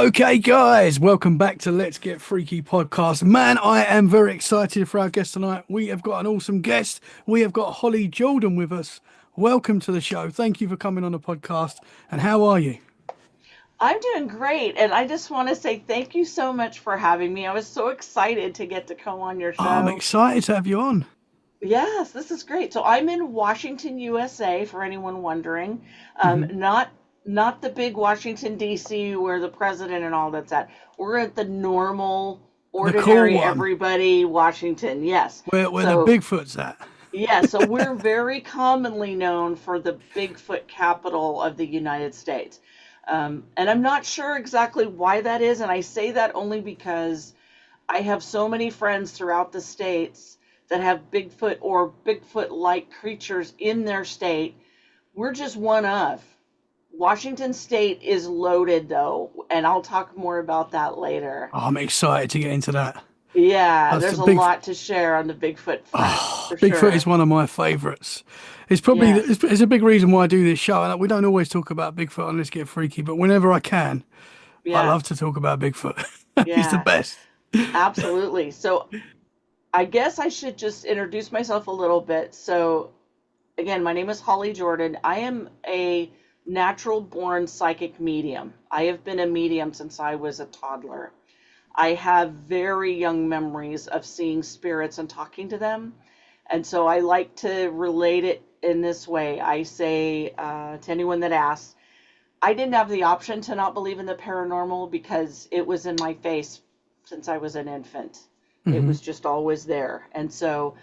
Okay, guys, welcome back to Let's Get Freaky podcast. Man, I am very excited for our guest tonight. We have got an awesome guest. We have got Holly Jordan with us. Welcome to the show. Thank you for coming on the podcast. And how are you? I'm doing great, and I just want to say thank you so much for having me. I was so excited to get to come on your I'm show. excited to have you on. Yes, this is great. So I'm in Washington, USA, for anyone wondering. Hmm. Not the big Washington D.C. where the president and all that's at. We're at the normal, The cool ordinary, one, everybody Washington. Yes. where the So Bigfoot's at. yeah, so we're very commonly known for the Bigfoot capital of the United States. And I'm not sure exactly why that is, and I say that only because I have so many friends throughout the states that have Bigfoot or Bigfoot-like creatures in their state. We're just one of. Washington State is loaded, though, and I'll talk more about that later. Oh, I'm excited to get into that. Yeah, That's the there's a big. lot to share on the Bigfoot front, Oh, for Bigfoot is sure. one of my favourites. It's probably Yes. it's a big reason why I do this show. And we don't always talk about Bigfoot on Let's Get Freaky, but whenever I can, I Yeah. love to talk about Bigfoot. He's the Yeah. best. Absolutely. So I guess I should just introduce myself a little bit. So, again, my name is Holly Jordan. I am a natural born psychic medium. I have been a medium since I was a toddler. I have very young memories of seeing spirits and talking to them. And so I like to relate it in this way. I say to anyone that asks, I didn't have the option to not believe in the paranormal because it was in my face since I was an infant. It Hmm. was just always there. And so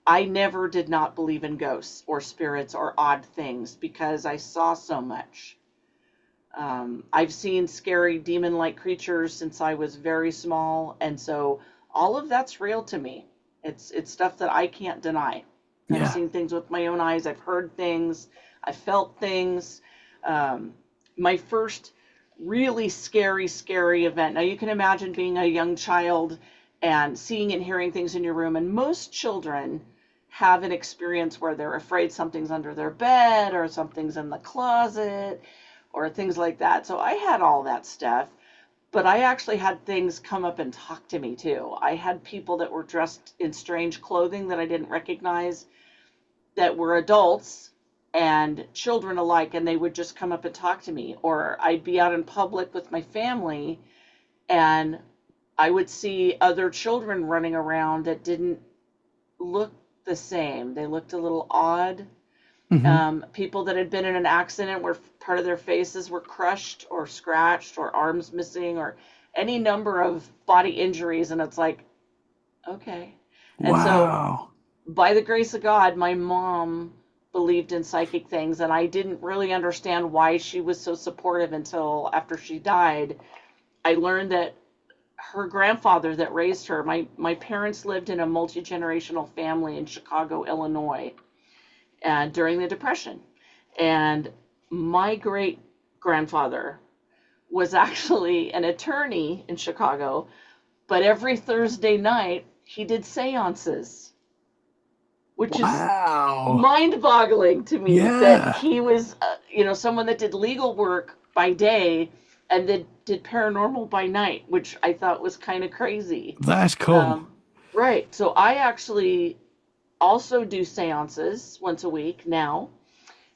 I never did not believe in ghosts or spirits or odd things because I saw so much. I've seen scary demon like creatures since I was very small. And so all of that's real to me. It's stuff that I can't deny. I've Yeah. seen things with my own eyes. I've heard things. I felt things. Um, my first really scary event. Now you can imagine being a young child and seeing and hearing things in your room. And most children have an experience where they're afraid something's under their bed or something's in the closet or things like that. So I had all that stuff, but I actually had things come up and talk to me too. I had people that were dressed in strange clothing that I didn't recognize that were adults and children alike, and they would just come up and talk to me. Or I'd be out in public with my family and I would see other children running around that didn't look the same. They looked a little odd. Hmm. People that had been in an accident where part of their faces were crushed or scratched or arms missing or any number of body injuries. And it's like, okay. And so, Wow. by the grace of God, my mom believed in psychic things, and I didn't really understand why she was so supportive until after she died. I learned that her grandfather that raised her, my parents lived in a multi-generational family in Chicago, Illinois, and during the Depression. And my great grandfather was actually an attorney in Chicago, but every Thursday night he did seances, which is Wow. mind-boggling to me that Yeah. he was, someone that did legal work by day and then did paranormal by night, which I thought was kind of crazy. That's cool. Um, right. So I actually also do seances once a week now,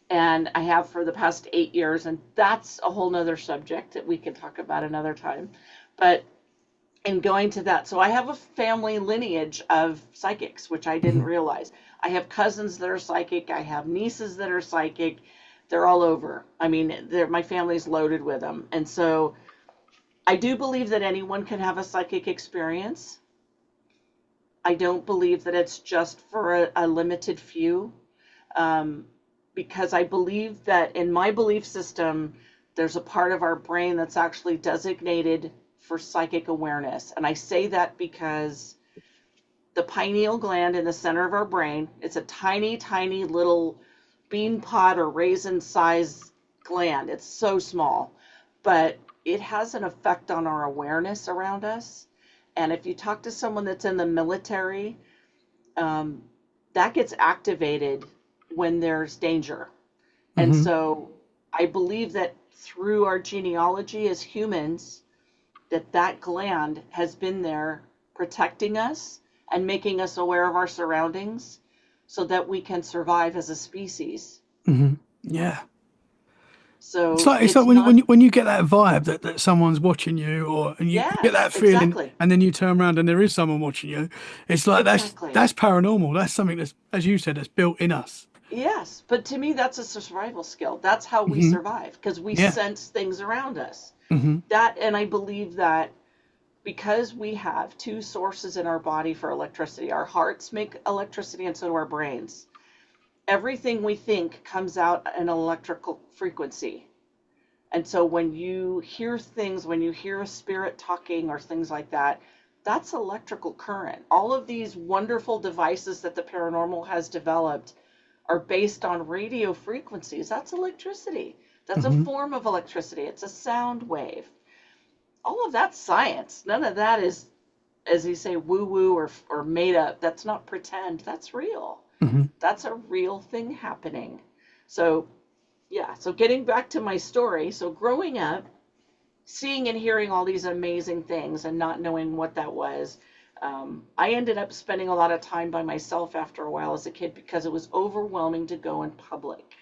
and I have for the past 8 years, and that's a whole nother subject that we can talk about another time. But in going to that, so I have a family lineage of psychics, which I didn't Hmm. realize. I have cousins that are psychic. I have nieces that are psychic. They're all over. I mean, my family's loaded with them. And so I do believe that anyone can have a psychic experience. I don't believe that it's just for a limited few, um, because I believe that in my belief system, there's a part of our brain that's actually designated for psychic awareness. And I say that because the pineal gland in the center of our brain, it's a tiny, tiny little bean pod or raisin size gland. It's so small, but it has an effect on our awareness around us. And if you talk to someone that's in the military, um, that gets activated when there's danger. And Hmm. so I believe that through our genealogy as humans, that gland has been there protecting us and making us aware of our surroundings so that we can survive as a species. Yeah. So It's like it's not, when you get that vibe that someone's watching you, or and you get yes, that feeling, exactly. and then you turn around and there is someone watching you. It's like Exactly. that's paranormal. That's something that's, as you said, that's built in us. Yes, but to me, that's a survival skill. That's how we Hmm. survive because we Yeah. sense things around us. Hmm. That, and I believe that because we have two sources in our body for electricity, our hearts make electricity and so do our brains. Everything we think comes out an electrical frequency. And so when you hear things, when you hear a spirit talking or things like that, that's electrical current. All of these wonderful devices that the paranormal has developed are based on radio frequencies. That's electricity. That's a Hmm. form of electricity. It's a sound wave. All of that's science. None of that is, as you say, woo woo or made up. That's not pretend. That's real. Hmm. That's a real thing happening. So, yeah. So, getting back to my story. So, growing up, seeing and hearing all these amazing things and not knowing what that was, I ended up spending a lot of time by myself after a while as a kid because it was overwhelming to go in public.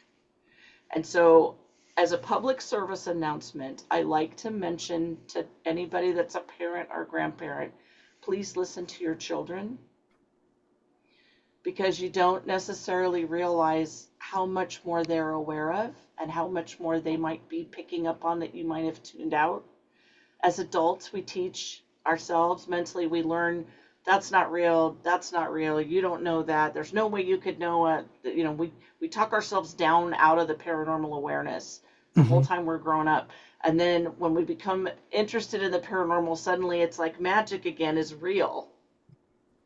And so, as a public service announcement, I like to mention to anybody that's a parent or grandparent, please listen to your children because you don't necessarily realize how much more they're aware of and how much more they might be picking up on that you might have tuned out. As adults, we teach ourselves mentally, we learn that's not real, that's not real, you don't know that, there's no way you could know it. We talk ourselves down out of the paranormal awareness the whole Hmm. time we're growing up. And then when we become interested in the paranormal, suddenly it's like magic again is real,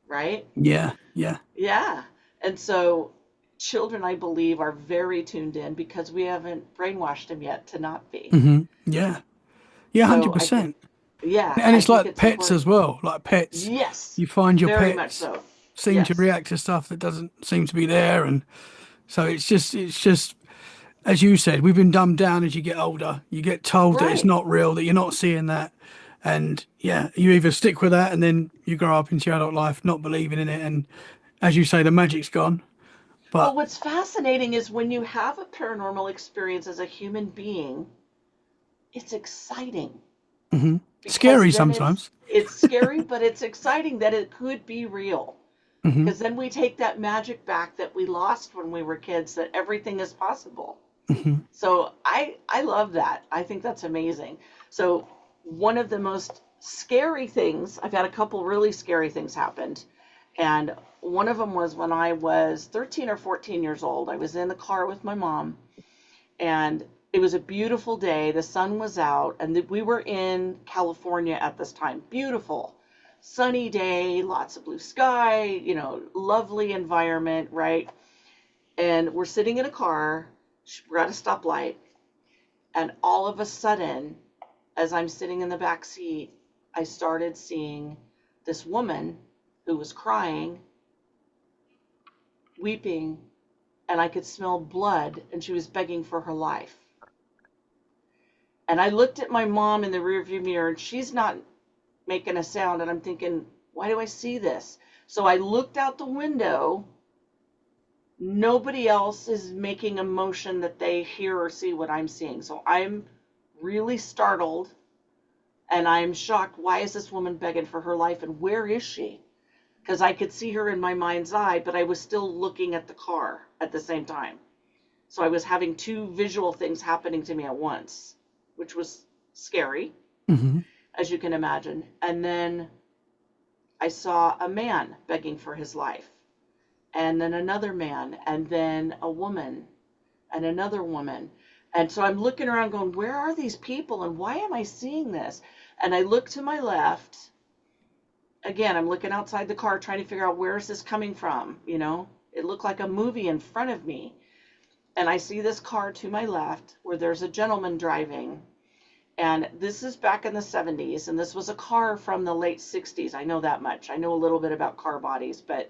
right? Yeah. Yeah. Yeah. And so children, I believe, are very tuned in because we haven't brainwashed them yet to not be. Yeah. Yeah. So hundred I think, percent. yeah, And I it's think like it's pets important. as well. Like pets, Yes, you find your very much pets so. seem to Yes, react to stuff that doesn't seem to be there, and so it's just as you said, we've been dumbed down as you get older. You get told that it's right. not real, that you're not seeing that, and yeah, you either stick with that, and then you grow up into your adult life not believing in it, and as you say, the magic's gone. Well, But what's fascinating is when you have a paranormal experience as a human being, it's exciting because scary then sometimes. it's scary, but it's exciting that it could be real. Hmm. Because then we take that magic back that we lost when we were kids, that everything is possible. Hmm. So I love that. I think that's amazing. So one of the most scary things, I've had a couple really scary things happened. And one of them was when I was 13 or 14 years old. I was in the car with my mom, and it was a beautiful day. The sun was out, and we were in California at this time. Beautiful, sunny day, lots of blue sky, lovely environment, right? And we're sitting in a car, we're at a stoplight, and all of a sudden, as I'm sitting in the back seat, I started seeing this woman who was crying, weeping, and I could smell blood, and she was begging for her life. And I looked at my mom in the rearview mirror, and she's not making a sound, and I'm thinking, why do I see this? So I looked out the window. Nobody else is making a motion that they hear or see what I'm seeing. So I'm really startled, and I'm shocked. Why is this woman begging for her life, and where is she? Because I could see her in my mind's eye, but I was still looking at the car at the same time. So I was having two visual things happening to me at once, which was scary, Hmm. as you can imagine. And then I saw a man begging for his life, and then another man, and then a woman, and another woman. And so I'm looking around going, where are these people, and why am I seeing this? And I look to my left. Again, I'm looking outside the car trying to figure out where is this coming from, It looked like a movie in front of me. And I see this car to my left where there's a gentleman driving. And this is back in the 70s, and this was a car from the late 60s. I know that much. I know a little bit about car bodies, but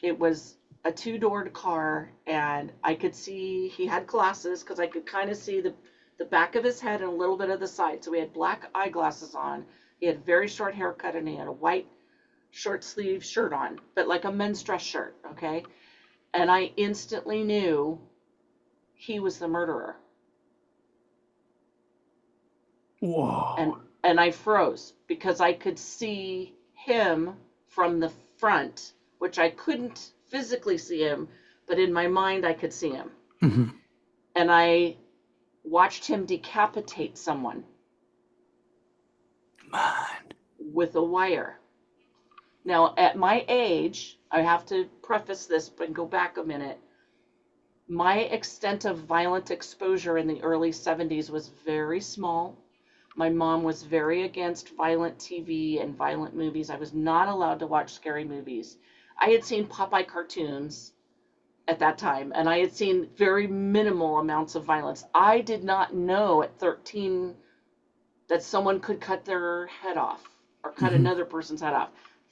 it was a two-doored car, and I could see he had glasses because I could kind of see the back of his head and a little bit of the side. So he had black eyeglasses on, He had very short haircut and he had a white short sleeve shirt on, but like a men's dress shirt, okay? And I instantly knew he was the murderer. And Whoa. and I froze because I could see him from the front, which I couldn't physically see him, but in my mind I could see him. Mhm. And I watched him decapitate someone Man. with a wire. Now, at my age, I have to preface this and go back a minute. My extent of violent exposure in the early 70s was very small. My mom was very against violent TV and violent movies. I was not allowed to watch scary movies. I had seen Popeye cartoons at that time, and I had seen very minimal amounts of violence. I did not know at 13 that someone could cut their head off or cut Mhm. another person's head off.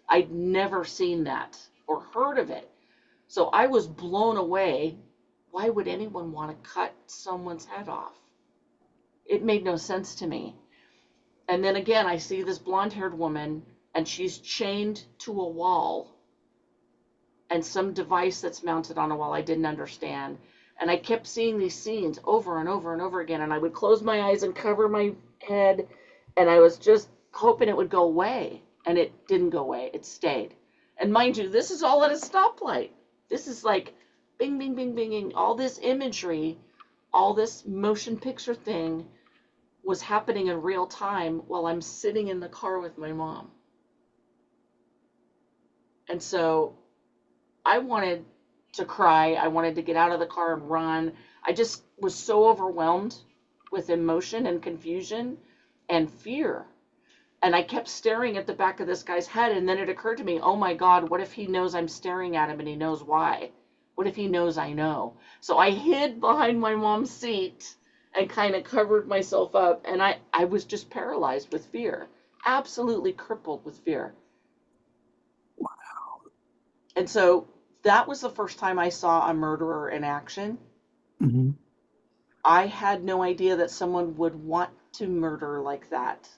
I'd never seen that or heard of it. So I was blown away. Why would anyone want to cut someone's head off? It made no sense to me. And then again, I see this blonde-haired woman, and she's chained to a wall and some device that's mounted on a wall I didn't understand. And I kept seeing these scenes over and over and over again, and I would close my eyes and cover my head, and I was just hoping it would go away, and it didn't go away. It stayed. And mind you, this is all at a stoplight. This is like bing, bing, bing, binging. All this imagery, all this motion picture thing was happening in real time while I'm sitting in the car with my mom. And so I wanted to cry. I wanted to get out of the car and run. I just was so overwhelmed with emotion and confusion and fear. And I kept staring at the back of this guy's head. And then it occurred to me, oh my God, what if he knows I'm staring at him and he knows why? What if he knows I know? So I hid behind my mom's seat and kind of covered myself up. And I was just paralyzed with fear, absolutely crippled with fear. And so that was the first time I saw a murderer in action. Mhm. I had no idea that someone would want to murder like that.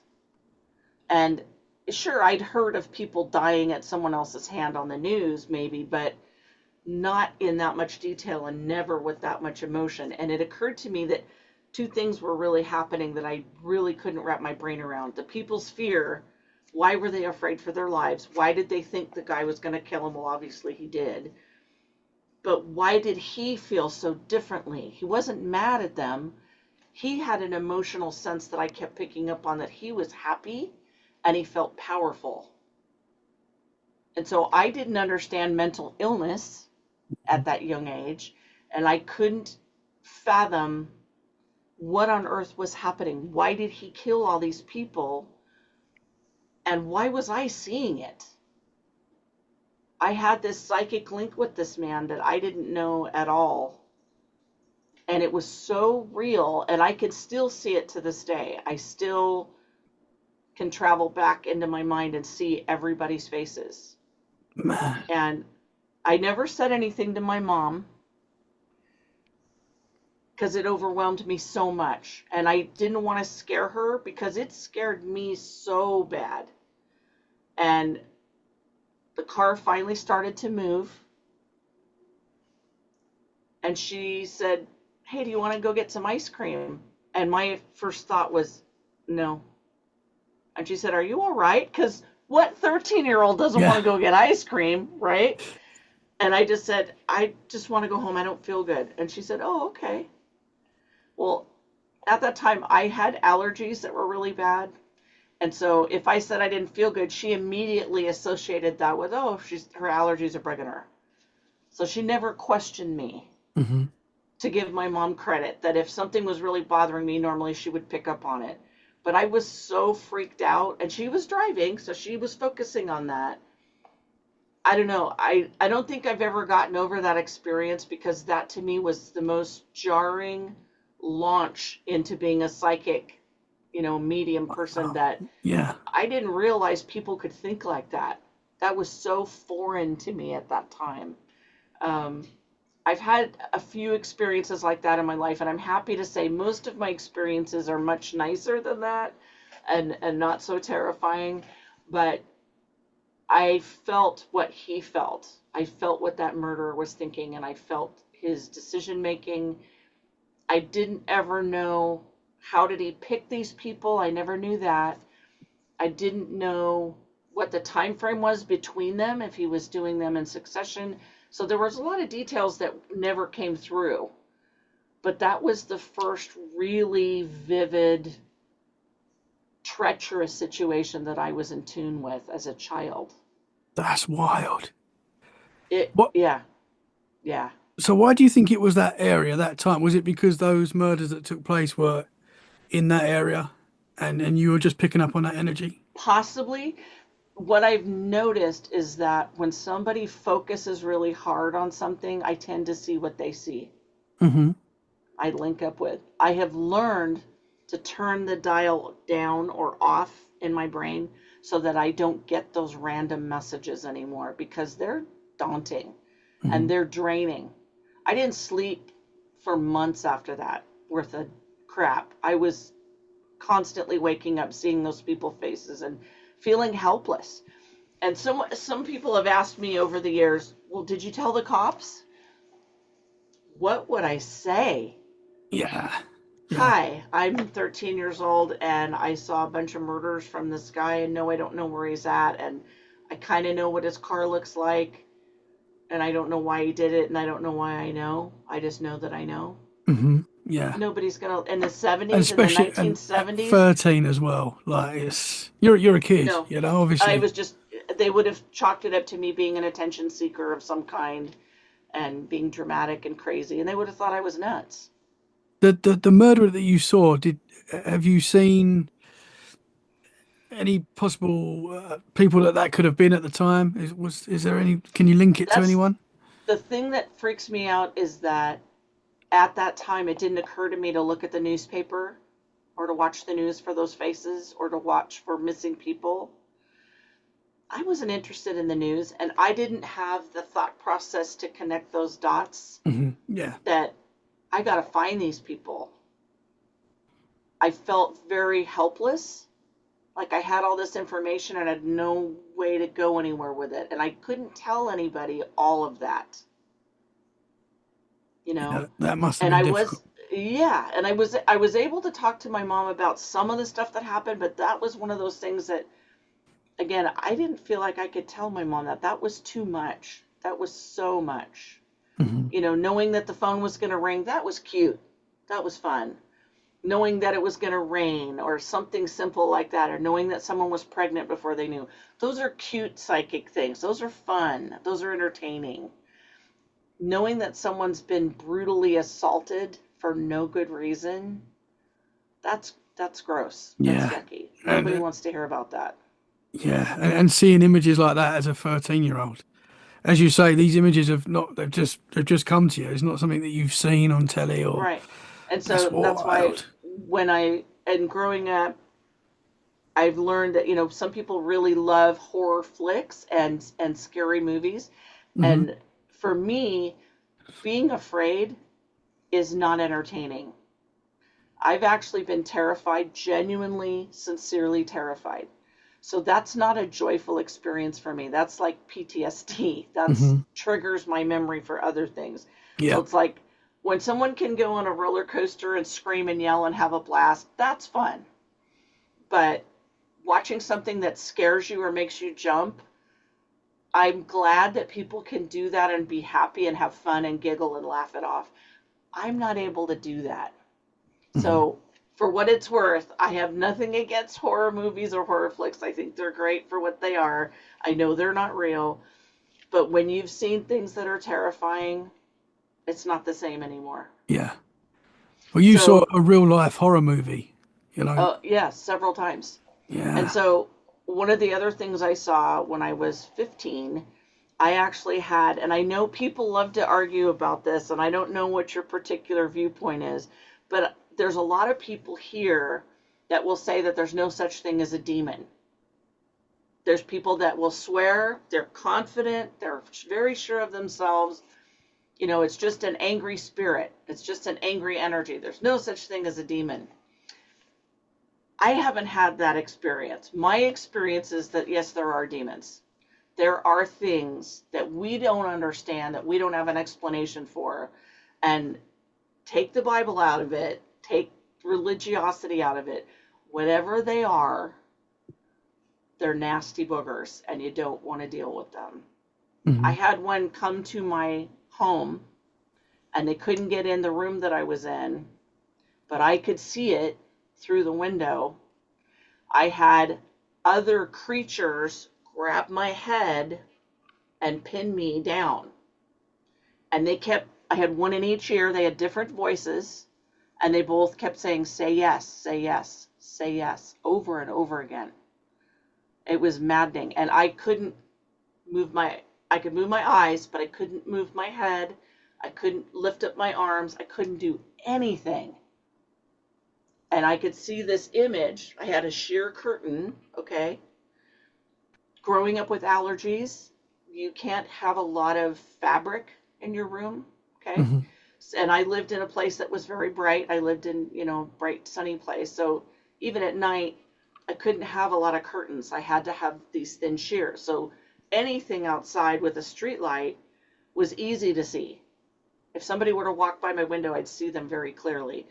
And sure, I'd heard of people dying at someone else's hand on the news, maybe, but not in that much detail and never with that much emotion. And it occurred to me that two things were really happening that I really couldn't wrap my brain around. The people's fear. Why were they afraid for their lives? Why did they think the guy was going to kill him? Well, obviously he did. But why did he feel so differently? He wasn't mad at them. He had an emotional sense that I kept picking up on, that he was happy and he felt powerful. And so I didn't understand mental illness at that young age, and I couldn't fathom what on earth was happening. Why did he kill all these people? And why was I seeing it? I had this psychic link with this man that I didn't know at all. And it was so real, and I can still see it to this day. I still can travel back into my mind and see everybody's faces. Man. And I never said anything to my mom because it overwhelmed me so much. And I didn't want to scare her because it scared me so bad. And the car finally started to move. And she said, hey, do you want to go get some ice cream? And my first thought was, no. And she said, are you all right? Because what 13-year-old doesn't want to go get ice cream, right? And I just said, I just want to go home. I don't feel good. And she said, oh, okay. Well, at that time, I had allergies that were really bad. And so if I said I didn't feel good, she immediately associated that with, oh, her allergies are bugging her. So she never questioned me. Mm-hmm. To give my mom credit, that if something was really bothering me, normally she would pick up on it. But I was so freaked out, and she was driving, so she was focusing on that. I don't know. I don't think I've ever gotten over that experience, because that to me was the most jarring launch into being a psychic, medium person, that I didn't realize people could think like that. That was so foreign to me at that time. I've had a few experiences like that in my life, and I'm happy to say most of my experiences are much nicer than that. and not so terrifying, but I felt what he felt. I felt what that murderer was thinking, and I felt his decision making. I didn't ever know how did he pick these people. I never knew that. I didn't know what the time frame was between them, if he was doing them in succession. So there was a lot of details that never came through. But that was the first really vivid, treacherous situation that I was in tune with as a child. That's wild. It, What? yeah, yeah. So why do you think it was that area, that time? Was it because those murders that took place were in that area, and you were just picking up on that energy? Possibly. What I've noticed is that when somebody focuses really hard on something, I tend to see what they see. Mm-hmm. I link up with. I have learned to turn the dial down or off in my brain so that I don't get those random messages anymore, because they're daunting Mm-hmm. and they're draining. I didn't sleep for months after that worth of crap. I was constantly waking up, seeing those people's faces and feeling helpless. And some people have asked me over the years, well, did you tell the cops? What would I say? Yeah. Yeah. Hi, I'm 13 years old and I saw a bunch of murders from this guy, and no, I don't know where he's at, and I kind of know what his car looks like, and I don't know why he did it, and I don't know why I know. I just know that I know. Mm-hmm. Yeah. Nobody's gonna, in the And 70s, in the especially and at 1970s, 13 as well. Like you're a kid, no. I obviously. was just, they would have chalked it up to me being an attention seeker of some kind and being dramatic and crazy, and they would have thought I was nuts. The murderer that you saw, have you seen any possible people that could have been at the time? Is there any? Can you link it to That's anyone? the thing that freaks me out, is that at that time it didn't occur to me to look at the newspaper or to watch the news for those faces or to watch for missing people. I wasn't interested in the news, and I didn't have the thought process to connect those dots, Hmm. Yeah. that I got to find these people. I felt very helpless, like I had all this information and I had no way to go anywhere with it, and I couldn't tell anybody all of that, you know. Yeah. That must have And been difficult. I was able to talk to my mom about some of the stuff that happened, but that was one of those things that, again, I didn't feel like I could tell my mom that. That was too much. That was so much. Hmm. Knowing that the phone was going to ring, that was cute. That was fun. Knowing that it was going to rain or something simple like that, or knowing that someone was pregnant before they knew. Those are cute psychic things. Those are fun. Those are entertaining. Knowing that someone's been brutally assaulted for no good reason, that's gross. That's Yeah. yucky. And Nobody wants to hear about that. yeah, and seeing images like that as a 13-year-old, as you say, these images have not, they've just come to you. It's not something that you've seen on telly or Right. And that's so that's why wild. and growing up, I've learned that, some people really love horror flicks and scary movies. Hmm. And for me, being afraid is not entertaining. I've actually been terrified, genuinely, sincerely terrified. So that's not a joyful experience for me. That's like PTSD. That's Hmm. triggers my memory for other things. So Yeah. it's like when someone can go on a roller coaster and scream and yell and have a blast, that's fun. But watching something that scares you or makes you jump, I'm glad that people can do that and be happy and have fun and giggle and laugh it off. I'm not able to do that. Hmm. So, for what it's worth, I have nothing against horror movies or horror flicks. I think they're great for what they are. I know they're not real, but when you've seen things that are terrifying, it's not the same anymore. Yeah. Well, you saw So, a real life horror movie, you know. yeah, several times. And Yeah. so, one of the other things I saw when I was 15, I actually had, and I know people love to argue about this, and I don't know what your particular viewpoint is, but there's a lot of people here that will say that there's no such thing as a demon. There's people that will swear, they're confident, they're very sure of themselves. It's just an angry spirit. It's just an angry energy. There's no such thing as a demon. I haven't had that experience. My experience is that, yes, there are demons. There are things that we don't understand, that we don't have an explanation for. And take the Bible out of it, take religiosity out of it. Whatever they are, they're nasty boogers, and you don't want to deal with them. I had one come to my home, and they couldn't get in the room that I was in, but I could see it through the window. I had other creatures grab my head and pin me down. And I had one in each ear. They had different voices, and they both kept saying, say yes, say yes, say yes, over and over again. It was maddening. And I could move my eyes, but I couldn't move my head. I couldn't lift up my arms. I couldn't do anything. And I could see this image. I had a sheer curtain, okay? Growing up with allergies, you can't have a lot of fabric in your room, okay? And I lived in a place that was very bright. I lived in, bright, sunny place. So even at night, I couldn't have a lot of curtains. I had to have these thin sheers. So anything outside with a street light was easy to see. If somebody were to walk by my window, I'd see them very clearly.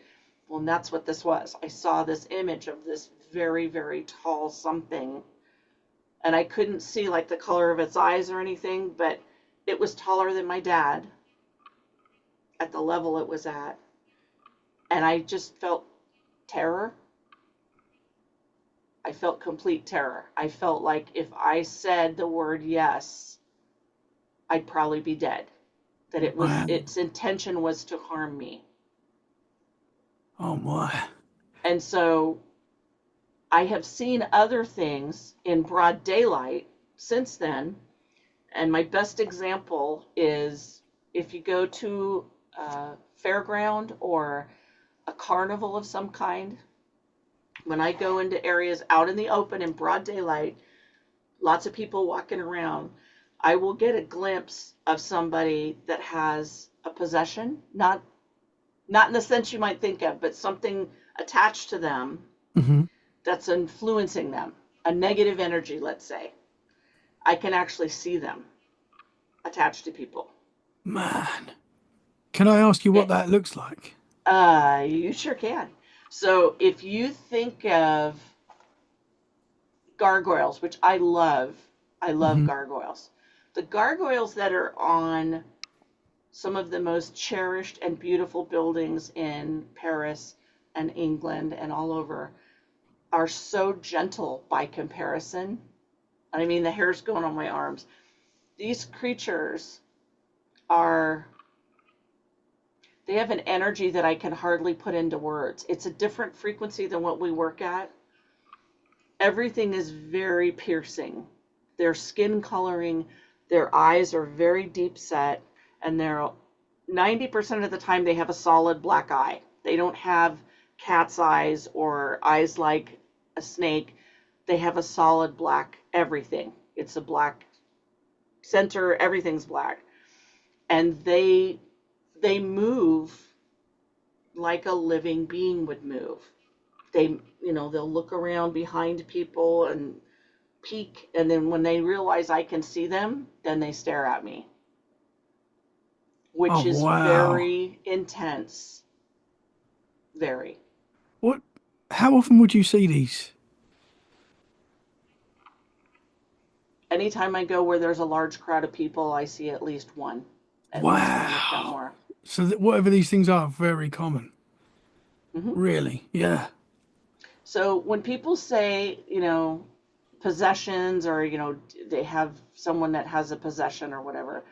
Well, and that's what this was. I saw this image of this very, very tall something, and I couldn't see like the color of its eyes or anything, but it was taller than my dad at the level it was at. And I just felt terror. I felt complete terror. I felt like if I said the word yes, I'd probably be dead. That its intention was to harm me. Oh my. And so I have seen other things in broad daylight since then. And my best example is if you go to a fairground or a carnival of some kind, when I go into areas out in the open in broad daylight, lots of people walking around, I will get a glimpse of somebody that has a possession, not in the sense you might think of, but something attached to them that's influencing them, a negative energy, let's say. I can actually see them attached to people. Man, can I ask you what that looks like? You sure can. So if you think of gargoyles, which I love gargoyles. The gargoyles that are on some of the most cherished and beautiful buildings in Paris and England and all over are so gentle by comparison. I mean, the hair's going on my arms. These creatures they have an energy that I can hardly put into words. It's a different frequency than what we work at. Everything is very piercing. Their skin coloring, their eyes are very deep set, and they're 90% of the time they have a solid black eye. They don't have cat's eyes or eyes like a snake. They have a solid black everything. It's a black center, everything's black. And they move like a living being would move. They'll look around behind people and peek, and then when they realize I can see them, then they stare at me, which is very intense. Very. How often would you see these? Anytime I go where there's a large crowd of people, I see at least one. At least one, if not more. So whatever these things are, very common. Really? Yeah. So when people say, possessions or, they have someone that has a possession or whatever,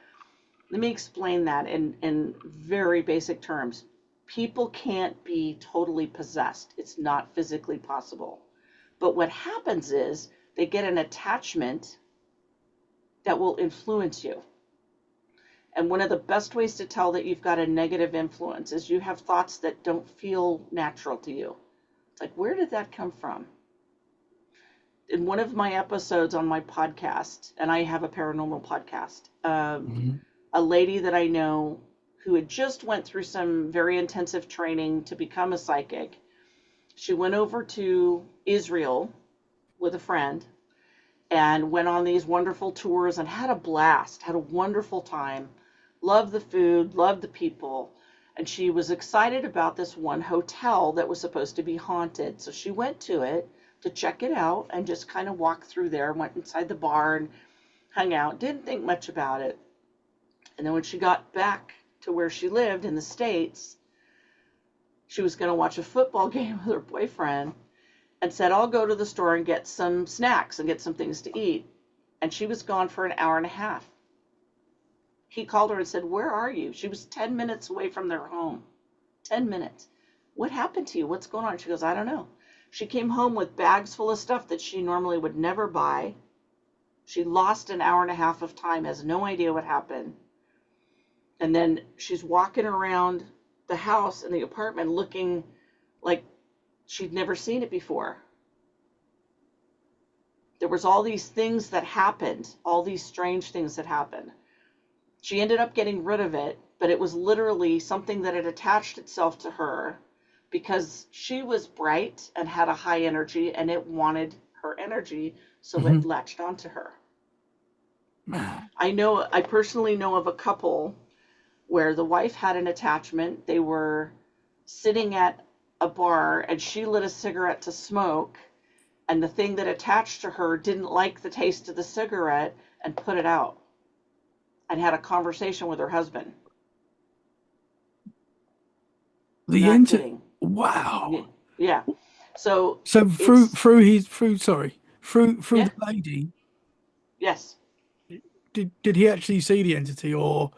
let me explain that in very basic terms. People can't be totally possessed. It's not physically possible. But what happens is they get an attachment that will influence you. And one of the best ways to tell that you've got a negative influence is you have thoughts that don't feel natural to you. It's like, where did that come from? In one of my episodes on my podcast, and I have a paranormal podcast, a lady that I know who had just went through some very intensive training to become a psychic, she went over to Israel with a friend and went on these wonderful tours and had a blast, had a wonderful time, loved the food, loved the people. And she was excited about this one hotel that was supposed to be haunted. So she went to it to check it out and just kind of walked through there, went inside the bar and hung out, didn't think much about it. And then when she got back to where she lived in the States, she was going to watch a football game with her boyfriend and said, I'll go to the store and get some snacks and get some things to eat. And she was gone for an hour and a half. He called her and said, where are you? She was 10 minutes away from their home. 10 minutes. What happened to you? What's going on? She goes, I don't know. She came home with bags full of stuff that she normally would never buy. She lost an hour and a half of time, has no idea what happened. And then she's walking around the house and the apartment looking like she'd never seen it before. There was all these things that happened, all these strange things that happened. She ended up getting rid of it, but it was literally something that had attached itself to her because she was bright and had a high energy and it wanted her energy, so it latched onto her. I personally know of a couple where the wife had an attachment. They were sitting at a bar and she lit a cigarette to smoke, and the thing that attached to her didn't like the taste of the cigarette and put it out and had a conversation with her husband. Wow. Yeah. So through yeah. the lady. Yes. Did he actually see the entity, or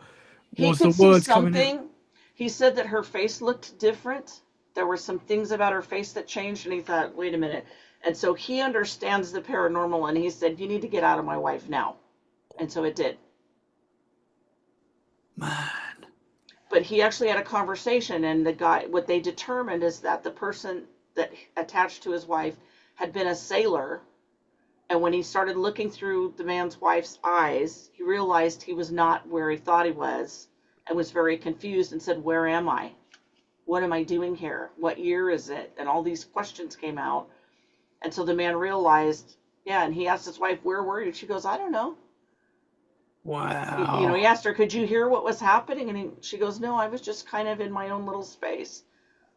He was the could see words coming out? something. He said that her face looked different. There were some things about her face that changed, and he thought, wait a minute. And so he understands the paranormal, and he said, you need to get out of my wife now. And so it did. Man. But he actually had a conversation, and the guy, what they determined is that the person that attached to his wife had been a sailor. And when he started looking through the man's wife's eyes, he realized he was not where he thought he was and was very confused and said, where am I? What am I doing here? What year is it? And all these questions came out. And so the man realized, yeah, and he asked his wife, where were you? She goes, I don't know. Wow. He asked her, could you hear what was happening? And she goes, no, I was just kind of in my own little space.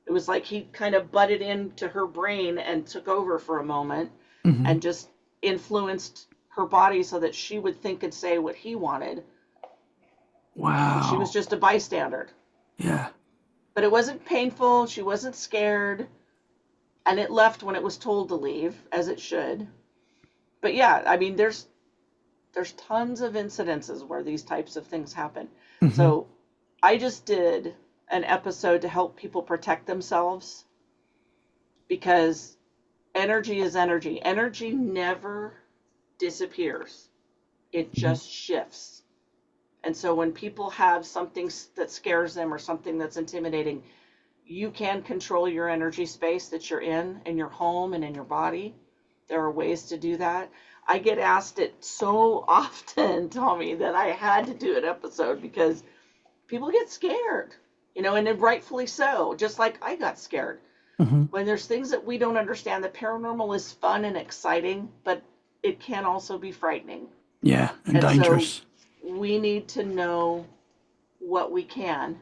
It was like he kind of butted into her brain and took over for a moment and just influenced her body so that she would think and say what he wanted. Wow. And she was just a bystander. Yeah. But it wasn't painful. She wasn't scared. And it left when it was told to leave, as it should. But yeah, I mean, there's tons of incidences where these types of things happen. So I just did an episode to help people protect themselves, because energy is energy. Energy never disappears. It just shifts. And so when people have something that scares them or something that's intimidating, you can control your energy space that you're in your home and in your body. There are ways to do that. I get asked it so often, Tommy, that I had to do an episode because people get scared, and rightfully so, just like I got scared. When there's things that we don't understand, the paranormal is fun and exciting, but it can also be frightening. Yeah, and dangerous. So we need to know what we can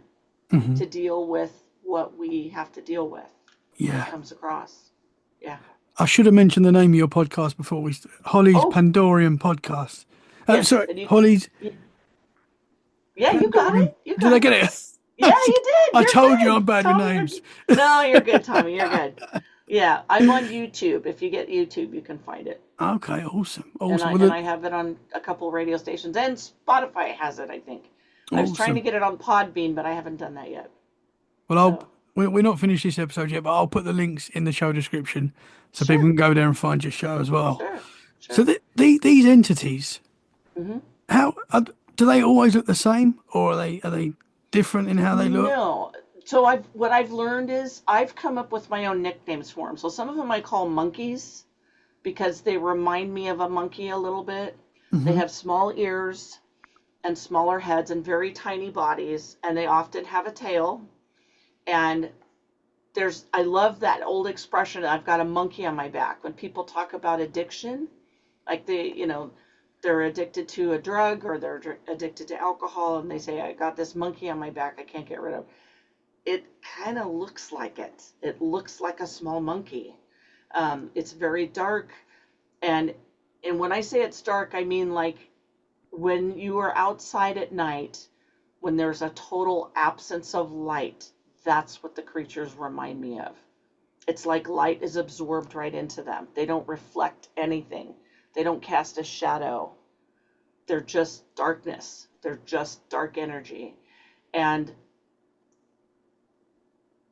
to deal with what we have to deal with. Yeah. It comes across. Yeah. I should have mentioned the name of your podcast before we Hollys Pandorium Podcast. Yes, sorry, Hollys. Yeah, you got it. Did I get it? Yeah, you did. I told good. you I'm bad Tommy, with names. No, you're good, Tommy. You're good. Yeah, I'm on YouTube. If you get YouTube, you can find it. Okay, awesome. And I have it on a couple radio stations, and Spotify has it, I think. I was trying to get it on Podbean, but I haven't done that yet. Well, we're not finished this episode yet, but I'll put the links in the show description so people can go there and find your show as well. Sure. So these entities, how do they always look the same, or are they different in how they look? No. So what I've learned is I've come up with my own nicknames for them. So some of them I call monkeys because they remind me of a monkey a little bit. They have small ears and smaller heads and very tiny bodies, and they often have a tail. And I love that old expression, I've got a monkey on my back. When people talk about addiction, like they're addicted to a drug or they're addicted to alcohol, and they say, I got this monkey on my back I can't get rid of. It kind of looks like it. It looks like a small monkey. It's very dark. And when I say it's dark, I mean like when you are outside at night, when there's a total absence of light, that's what the creatures remind me of. It's like light is absorbed right into them. They don't reflect anything. They don't cast a shadow. They're just darkness. They're just dark energy. And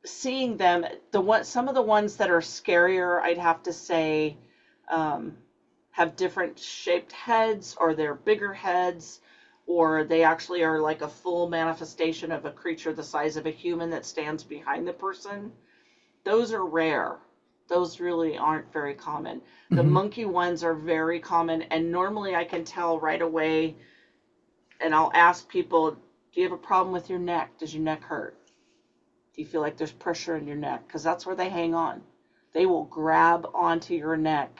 seeing them, some of the ones that are scarier, I'd have to say, have different shaped heads, or they're bigger heads, or they actually are like a full manifestation of a creature the size of a human that stands behind the person. Those are rare. Those really aren't very common. The monkey ones are very common, and normally I can tell right away, and I'll ask people, do you have a problem with your neck? Does your neck hurt? Do you feel like there's pressure in your neck? Because that's where they hang on. They will grab onto your neck,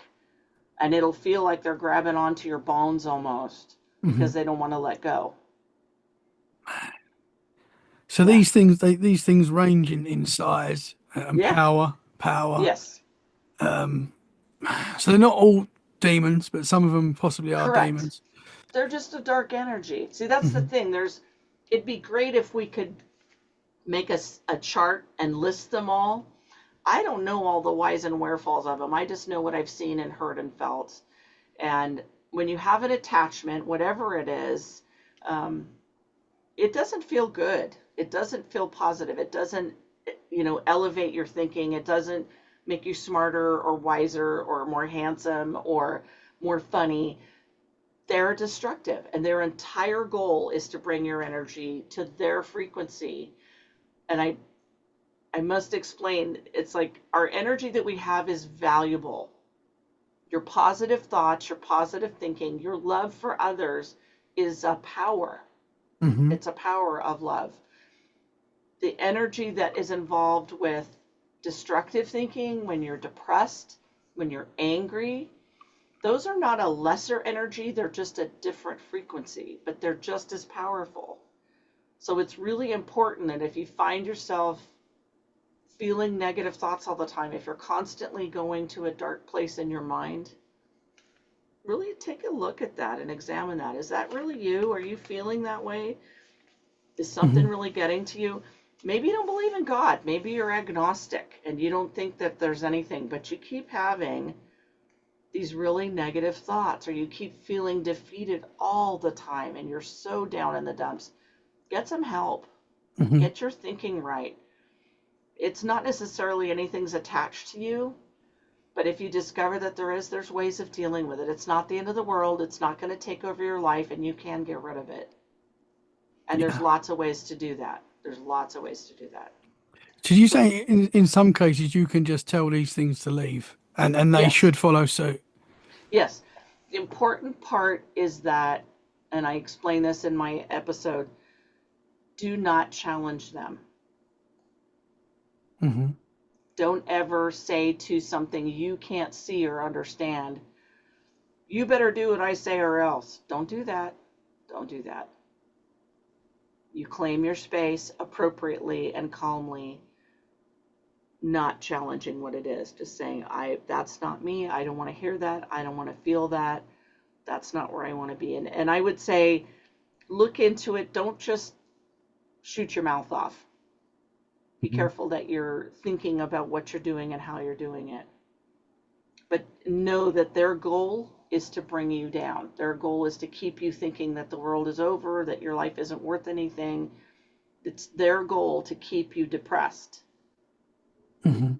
and it'll feel like they're grabbing onto your bones almost, because they don't want to let go. So these things range in size and power. Yes. So they're not all demons, but some of them possibly are Correct. demons. They're just a dark energy. See, that's the thing. It'd be great if we could make a chart and list them all. I don't know all the whys and wherefalls of them. I just know what I've seen and heard and felt. And when you have an attachment, whatever it is, it doesn't feel good. It doesn't feel positive. It doesn't, elevate your thinking. It doesn't make you smarter or wiser or more handsome or more funny. They're destructive, and their entire goal is to bring your energy to their frequency. And I must explain, it's like our energy that we have is valuable. Your positive thoughts, your positive thinking, your love for others is a power. It's a power of love. The energy that is involved with destructive thinking, when you're depressed, when you're angry, those are not a lesser energy. They're just a different frequency, but they're just as powerful. So it's really important that if you find yourself feeling negative thoughts all the time, if you're constantly going to a dark place in your mind, really take a look at that and examine that. Is that really you? Are you feeling that way? Is something really getting to you? Maybe you don't believe in God. Maybe you're agnostic and you don't think that there's anything, but you keep having these really negative thoughts, or you keep feeling defeated all the time and you're so down in the dumps. Get some help. Get your thinking right. It's not necessarily anything's attached to you, but if you discover that there's ways of dealing with it. It's not the end of the world. It's not going to take over your life, and you can get rid of it. And there's lots of ways to do that. There's lots of ways to do that. Did you say in some cases you can just tell these things to leave and they should follow suit? Yes. The important part is that, and I explain this in my episode, do not challenge them. Don't ever say to something you can't see or understand, you better do what I say or else. Don't do that. Don't do that. You claim your space appropriately and calmly, not challenging what it is. Just saying, that's not me. I don't want to hear that. I don't want to feel that. That's not where I want to be. And I would say, look into it. Don't just shoot your mouth off. Be careful that you're thinking about what you're doing and how you're doing it. But know that their goal is to bring you down. Their goal is to keep you thinking that the world is over, that your life isn't worth anything. It's their goal to keep you depressed. And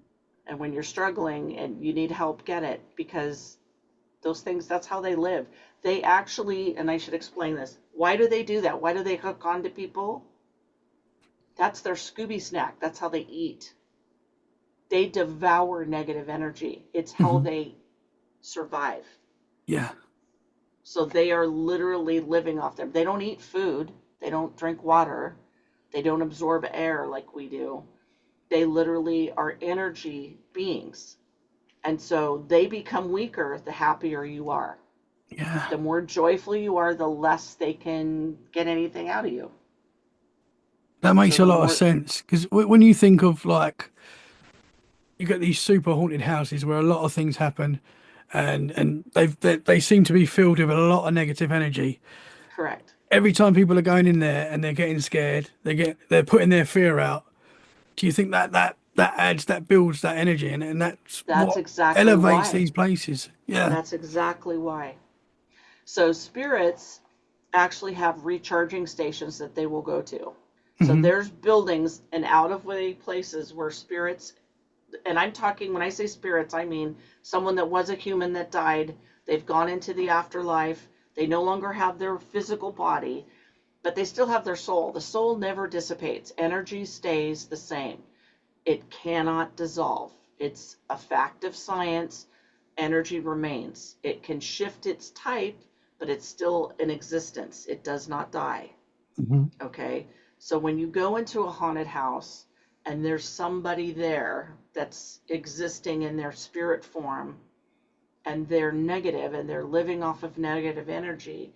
when you're struggling and you need help, get it, because those things, that's how they live. They actually, and I should explain this, why do they do that? Why do they hook on to people? That's their Scooby snack. That's how they eat. They devour negative energy. It's how they survive. Yeah. So they are literally living off them. They don't eat food. They don't drink water. They don't absorb air like we do. They literally are energy beings. And so they become weaker the happier you are. Yeah. The more joyful you are, the less they can get anything out of you. That So makes a the lot of more, sense because when you think of like you get these super haunted houses where a lot of things happen, and they seem to be filled with a lot of negative energy. correct. Every time people are going in there and they're getting scared, they're putting their fear out. Do you think that builds that energy and that's That's what exactly elevates why. these places? Yeah. That's exactly why. So spirits actually have recharging stations that they will go to. So Hmm. there's buildings and out of way places where spirits, and I'm talking, when I say spirits, I mean someone that was a human that died, they've gone into the afterlife, they no longer have their physical body, but they still have their soul. The soul never dissipates, energy stays the same. It cannot dissolve. It's a fact of science. Energy remains. It can shift its type, but it's still in existence. It does not die. Hmm. Okay? So when you go into a haunted house and there's somebody there that's existing in their spirit form and they're negative and they're living off of negative energy,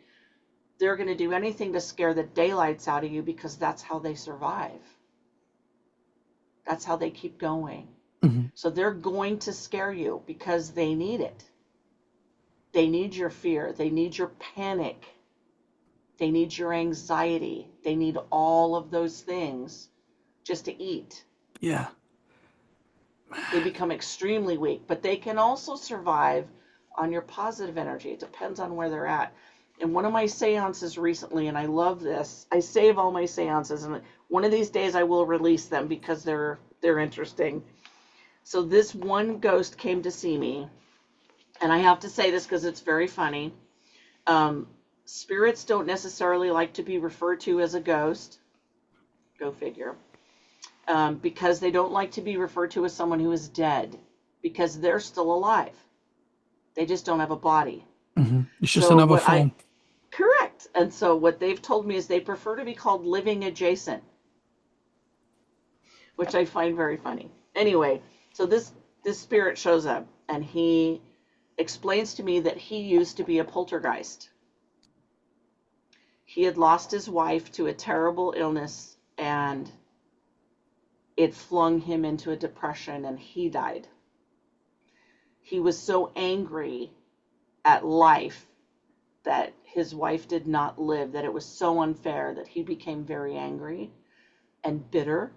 they're going to do anything to scare the daylights out of you because that's how they survive. That's how they keep going. Hmm. So they're going to scare you because they need it. They need your fear. They need your panic. They need your anxiety. They need all of those things just to eat. Yeah. They become extremely weak, but they can also survive on your positive energy. It depends on where they're at. In one of my seances recently, and I love this, I save all my seances, and one of these days I will release them because they're interesting. So this one ghost came to see me, and I have to say this because it's very funny. Spirits don't necessarily like to be referred to as a ghost. Go figure. Because they don't like to be referred to as someone who is dead, because they're still alive. They just don't have a body. Hmm. It's just So another what I form. correct. And so what they've told me is they prefer to be called living adjacent, which I find very funny. Anyway, so this spirit shows up and he explains to me that he used to be a poltergeist. He had lost his wife to a terrible illness and it flung him into a depression and he died. He was so angry at life that his wife did not live, that it was so unfair that he became very angry and bitter.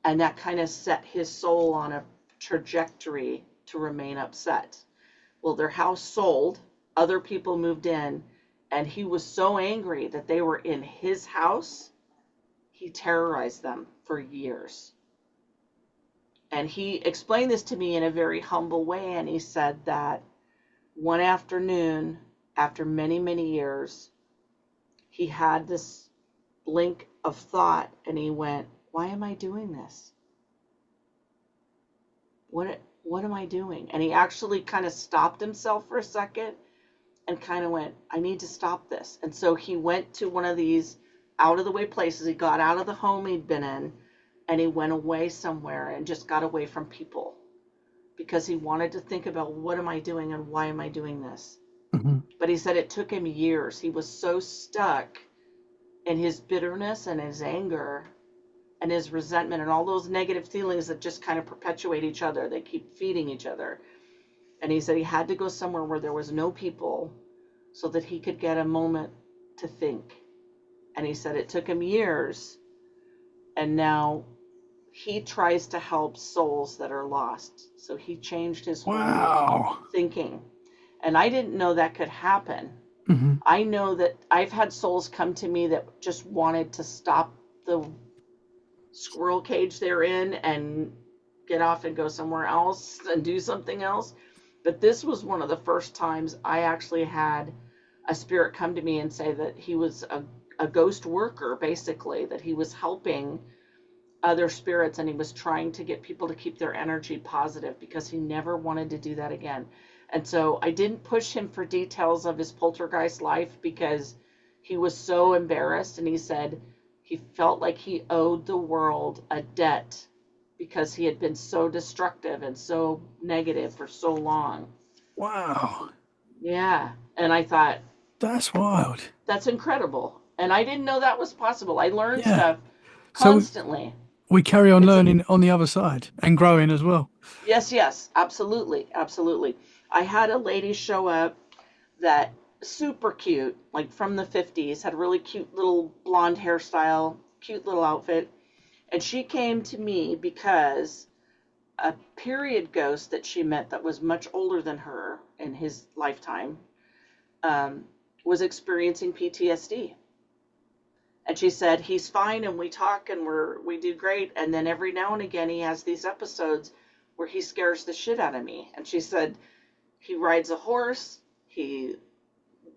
And that kind of set his soul on a trajectory to remain upset. Well, their house sold, other people moved in, and he was so angry that they were in his house, he terrorized them for years. And he explained this to me in a very humble way, and he said that one afternoon, after many, many years, he had this blink of thought, and he went, why am I doing this? What am I doing? And he actually kind of stopped himself for a second and kind of went, I need to stop this. And so he went to one of these out of the way places. He got out of the home he'd been in and he went away somewhere and just got away from people because he wanted to think about what am I doing and why am I doing this? Hmm. But he said it took him years. He was so stuck in his bitterness and his anger and his resentment and all those negative feelings that just kind of perpetuate each other. They keep feeding each other. And he said he had to go somewhere where there was no people so that he could get a moment to think. And he said it took him years. And now he tries to help souls that are lost. So he changed his whole Wow. thinking. And I didn't know that could happen. Hmm. I know that I've had souls come to me that just wanted to stop the squirrel cage they're in and get off and go somewhere else and do something else. But this was one of the first times I actually had a spirit come to me and say that he was a ghost worker, basically, that he was helping other spirits and he was trying to get people to keep their energy positive because he never wanted to do that again. And so I didn't push him for details of his poltergeist life because he was so embarrassed, and he said he felt like he owed the world a debt because he had been so destructive and so negative for so long. Wow. Yeah. And I thought, That's wild. that's incredible. And I didn't know that was possible. I learned Yeah. stuff So constantly. we carry on It's learning on the other side and growing as well. yes, yes, absolutely, absolutely. I had a lady show up that super cute, like from the 50s, had a really cute little blonde hairstyle, cute little outfit. And she came to me because a period ghost that she met that was much older than her in his lifetime um, was experiencing PTSD. And she said, he's fine and we talk and we do great. And then every now and again, he has these episodes where he scares the shit out of me. And she said, he rides a horse, he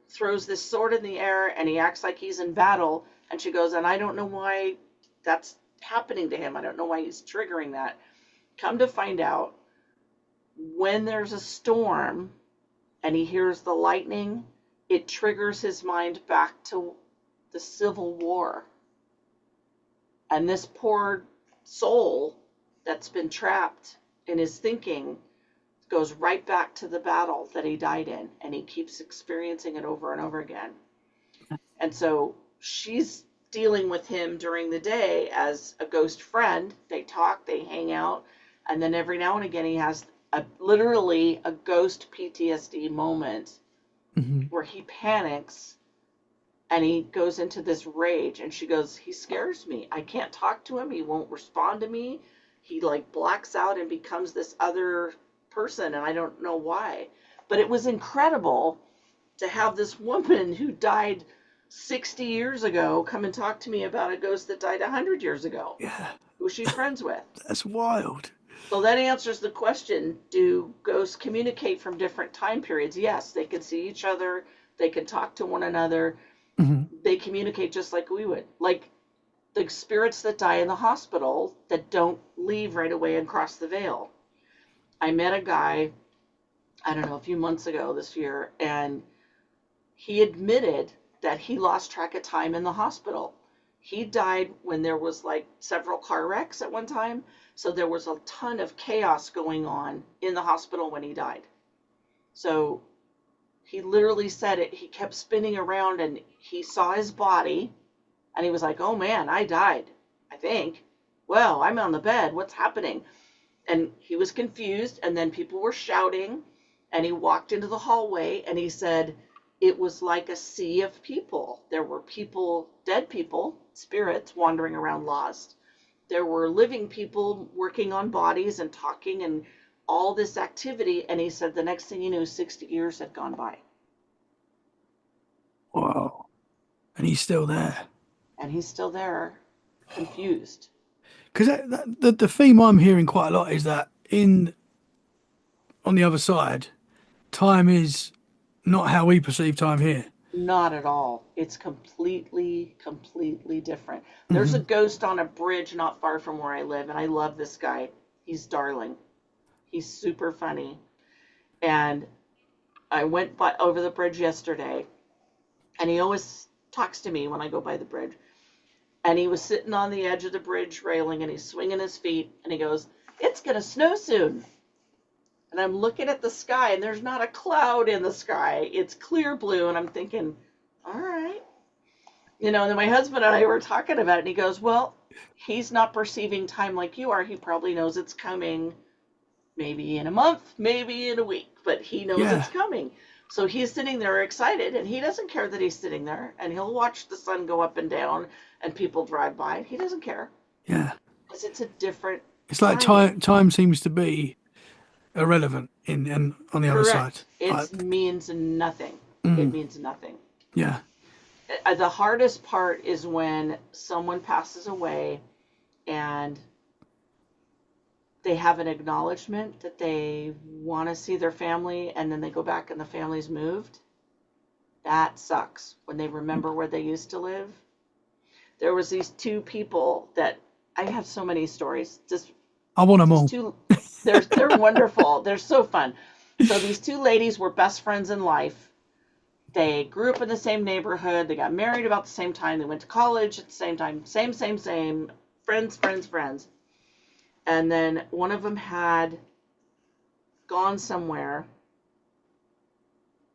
throws this sword in the air, and he acts like he's in battle. And she goes, and I don't know why that's happening to him. I don't know why he's triggering that. Come to find out, when there's a storm and he hears the lightning, it triggers his mind back to the Civil War. And this poor soul that's been trapped in his thinking goes right back to the battle that he died in, and he keeps experiencing it over and over again. And so she's dealing with him during the day as a ghost friend. They talk, they hang out, and then every now and again he has literally a ghost PTSD moment where he panics and he goes into this rage. And she goes, he scares me. I can't talk to him. He won't respond to me. He like blacks out and becomes this other person, and I don't know why. But it was incredible to have this woman who died 60 years ago come and talk to me about a ghost that died 100 years ago. Yeah. Who she's friends with. That's wild. So that answers the question, do ghosts communicate from different time periods? Yes, they can see each other. They can talk to one another. They communicate just like we would. Like the spirits that die in the hospital that don't leave right away and cross the veil. I met a guy, I don't know, a few months ago this year, and he admitted that he lost track of time in the hospital. He died when there was like several car wrecks at one time. So there was a ton of chaos going on in the hospital when he died. So he literally said it. He kept spinning around and he saw his body and he was like, oh man, I died, I think. Well, I'm on the bed. What's happening? And he was confused, and then people were shouting, and he walked into the hallway and he said, it was like a sea of people. There were people, dead people, spirits wandering around lost. There were living people working on bodies and talking and all this activity. And he said the next thing you knew, 60 years had gone by. Wow. And he's still there. And he's still there, confused. Because the theme I'm hearing quite a lot is that on the other side, time is not how we perceive time here. Not at all. It's completely different. There's a ghost on a bridge not far from where I live, and I love this guy. He's darling. He's super funny. And I went over the bridge yesterday, and he always talks to me when I go by the bridge. And he was sitting on the edge of the bridge railing, and he's swinging his feet, and he goes, it's going to snow soon. And I'm looking at the sky, and there's not a cloud in the sky. It's clear blue, and I'm thinking, all right. And then my husband and I were talking about it, and he goes, well, he's not perceiving time like you are. He probably knows it's coming maybe in a month, maybe in a week, but he knows it's coming. So he's sitting there excited, and he doesn't care that he's sitting there, and he'll watch the sun go up and down and people drive by. He doesn't care. Yeah. Because it's a different It's like time seems to be irrelevant on the other side. It means nothing. It means nothing. Yeah. The hardest part is when someone passes away and they have an acknowledgement that they want to see their family, and then they go back and the family's moved. That sucks. When they remember where they used to live. There was these two people that I have so many stories. I want them all. They're wonderful. They're so fun. So these two ladies were best friends in life. They grew up in the same neighborhood. They got married about the same time. They went to college at the same time. Same. Friends. And then one of them had gone somewhere,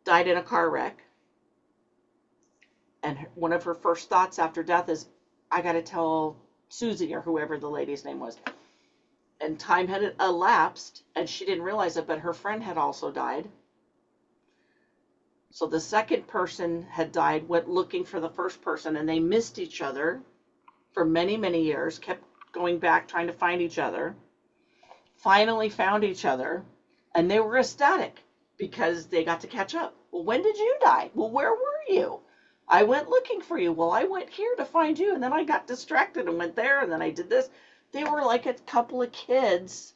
died in a car wreck. And one of her first thoughts after death is, I got to tell Susie, or whoever the lady's name was. And time had elapsed, and she didn't realize it, but her friend had also died. So the second person had died, went looking for the first person, and they missed each other for many, many years, kept going back, trying to find each other. Finally found each other, and they were ecstatic because they got to catch up. Well, when did you die? Well, where were you? I went looking for you. Well, I went here to find you, and then I got distracted and went there, and then I did this. They were like a couple of kids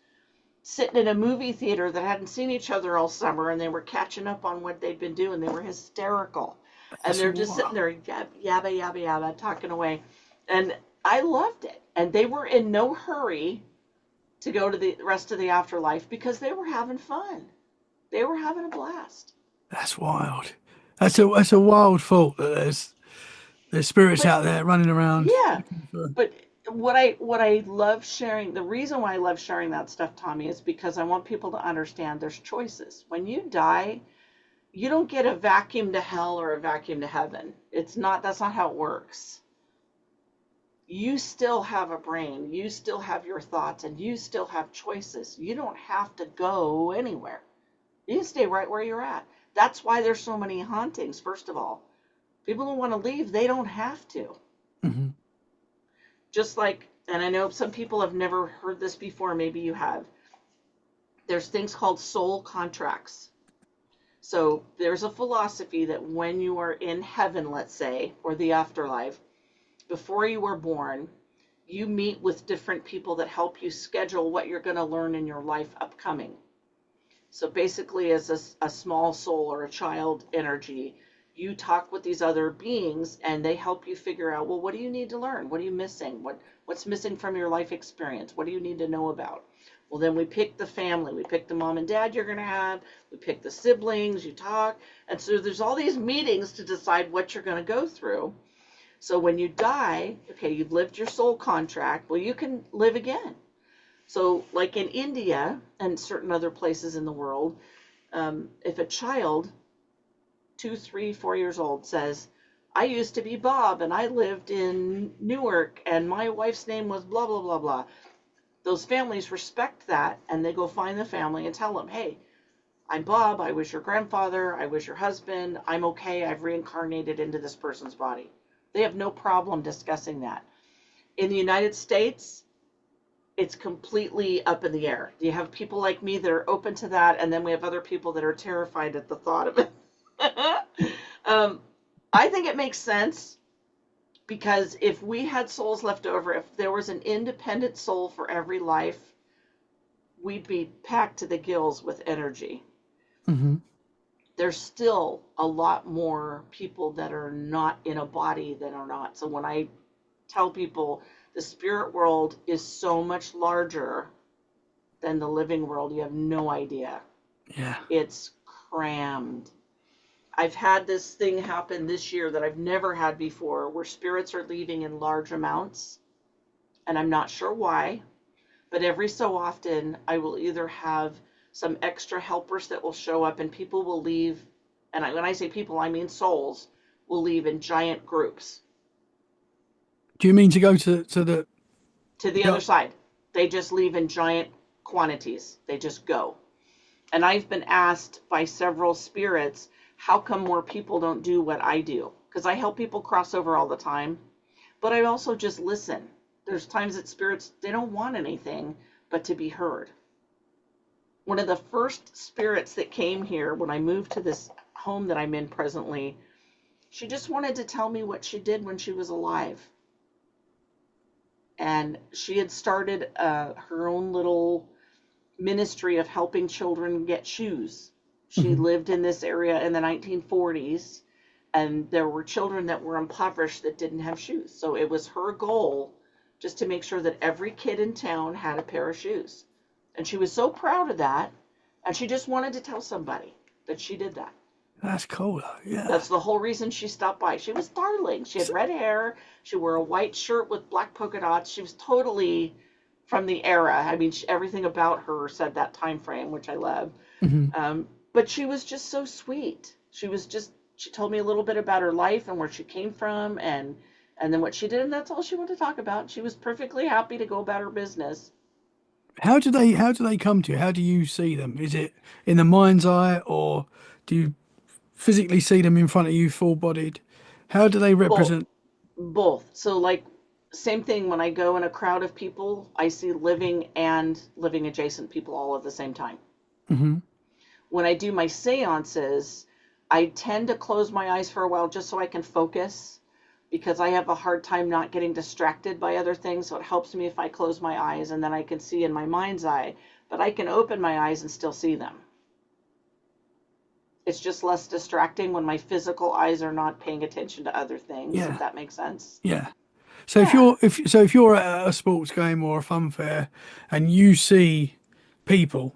sitting in a movie theater that hadn't seen each other all summer, and they were catching up on what they'd been doing. They were hysterical. And they're just sitting there, yabba, yabba, yabba, talking away. And I loved it. And they were in no hurry to go to the rest of the afterlife because they were having fun. They were having a blast. That's wild. That's a wild thought that there's spirits out there running around. Yeah. But what I love sharing, the reason why I love sharing that stuff, Tommy, is because I want people to understand there's choices. When you die, you don't get a vacuum to hell or a vacuum to heaven. That's not how it works. You still have a brain, you still have your thoughts, and you still have choices. You don't have to go anywhere. You can stay right where you're at. That's why there's so many hauntings, first of all. People who want to leave, they don't have to. Mm-hmm. Just like, and I know some people have never heard this before, maybe you have. There's things called soul contracts. So there's a philosophy that when you are in heaven, let's say, or the afterlife, before you were born, you meet with different people that help you schedule what you're going to learn in your life upcoming. So basically, as a small soul or a child energy, you talk with these other beings and they help you figure out, well, what do you need to learn? What are you missing? What's missing from your life experience? What do you need to know about? Well, then we pick the family. We pick the mom and dad you're going to have. We pick the siblings. You talk. And so there's all these meetings to decide what you're going to go through. So when you die, okay, you've lived your soul contract. Well, you can live again. So like in India and certain other places in the world, if a child, 2, 3, 4 years old, says, I used to be Bob and I lived in Newark and my wife's name was blah, blah, blah, blah. Those families respect that and they go find the family and tell them, hey, I'm Bob, I was your grandfather, I was your husband, I'm okay, I've reincarnated into this person's body. They have no problem discussing that. In the United States, it's completely up in the air. You have people like me that are open to that, and then we have other people that are terrified at the thought of it. I think it makes sense because if we had souls left over, if there was an independent soul for every life, we'd be packed to the gills with energy. Mm-hmm. There's still a lot more people that are not in a body than are not. So when I tell people the spirit world is so much larger than the living world, you have no idea. Yeah. It's crammed. I've had this thing happen this year that I've never had before, where spirits are leaving in large amounts, and I'm not sure why, but every so often I will either have some extra helpers that will show up and people will leave, and when I say people, I mean souls, will leave in giant groups. Do you mean to go to the other side? They just leave in giant quantities. They just go. And I've been asked by several spirits, how come more people don't do what I do? Because I help people cross over all the time, but I also just listen. There's times that spirits, they don't want anything but to be heard. One of the first spirits that came here when I moved to this home that I'm in presently, she just wanted to tell me what she did when she was alive. And she had started her own little ministry of helping children get shoes. She lived in this area in the 1940s, and there were children that were impoverished that didn't have shoes. So it was her goal just to make sure that every kid in town had a pair of shoes. And she was so proud of that, and she just wanted to tell somebody that she did that. That's cool, yeah. That's the whole reason she stopped by. She was darling. She had red hair. She wore a white shirt with black polka dots. She was totally from the era. I mean, everything about her said that time frame, which I love. Hmm. But she was just so sweet. She told me a little bit about her life and where she came from, and then what she did, and that's all she wanted to talk about. She was perfectly happy to go about her business. How do they come to you? How do you see them? Is it in the mind's eye, or do you physically see them in front of you, full bodied? How do they Both, represent? both. So like, same thing when I go in a crowd of people, I see living and living adjacent people all at the same time. Hmm. When I do my seances, I tend to close my eyes for a while just so I can focus, because I have a hard time not getting distracted by other things. So it helps me if I close my eyes, and then I can see in my mind's eye, but I can open my eyes and still see them. It's just less distracting when my physical eyes are not paying attention to other things, if Yeah, that makes sense. yeah. So if Yeah. you're at a sports game or a fun fair and you see people,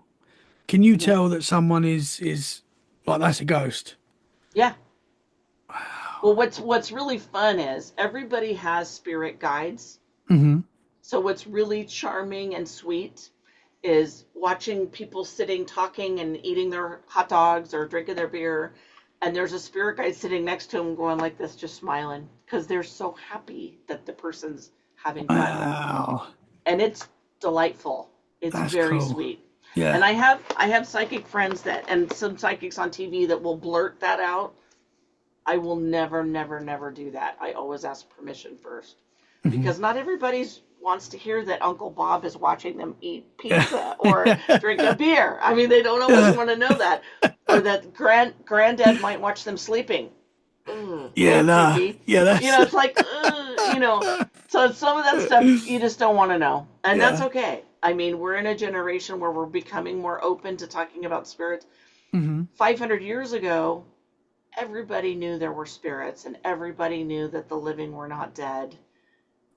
can you Hmm. tell that someone is like that's a ghost? Yeah. Well, what's really fun is everybody has spirit guides. Hmm. So what's really charming and sweet is watching people sitting, talking, and eating their hot dogs or drinking their beer, and there's a spirit guide sitting next to them, going like this, just smiling, because they're so happy that the person's having fun, Wow, and it's delightful. It's that's very cool. sweet. And Yeah. I have psychic friends that, and some psychics on TV that will blurt that out. I will never, never, never do that. I always ask permission first, Hmm. because not everybody wants to hear that Uncle Bob is watching them eat Yeah. pizza or drink a beer. I mean, they don't always Yeah. want to know that, or that granddad might watch them sleeping. Ugh, a Yeah. little Nah. creepy. Yeah. You That's. know, it's like, you know. So some of that stuff you just don't want to know, and that's Yeah. okay. I mean, we're in a generation where we're becoming more open to talking about spirits. Hmm. 500 years ago, everybody knew there were spirits, and everybody knew that the living were not dead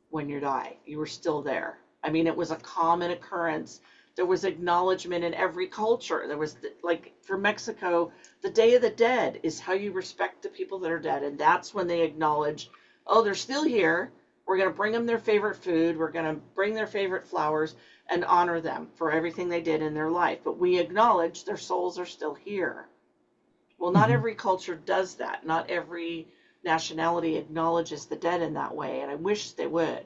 when you die. You were still there. I mean, it was a common occurrence. There was acknowledgement in every culture. There was, like, for Mexico, the Day of the Dead is how you respect the people that are dead. And that's when they acknowledge, oh, they're still here. We're going to bring them their favorite food. We're going to bring their favorite flowers and honor them for everything they did in their life. But we acknowledge their souls are still here. Well, not Hmm. every culture does that. Not every nationality acknowledges the dead in that way. And I wish they would.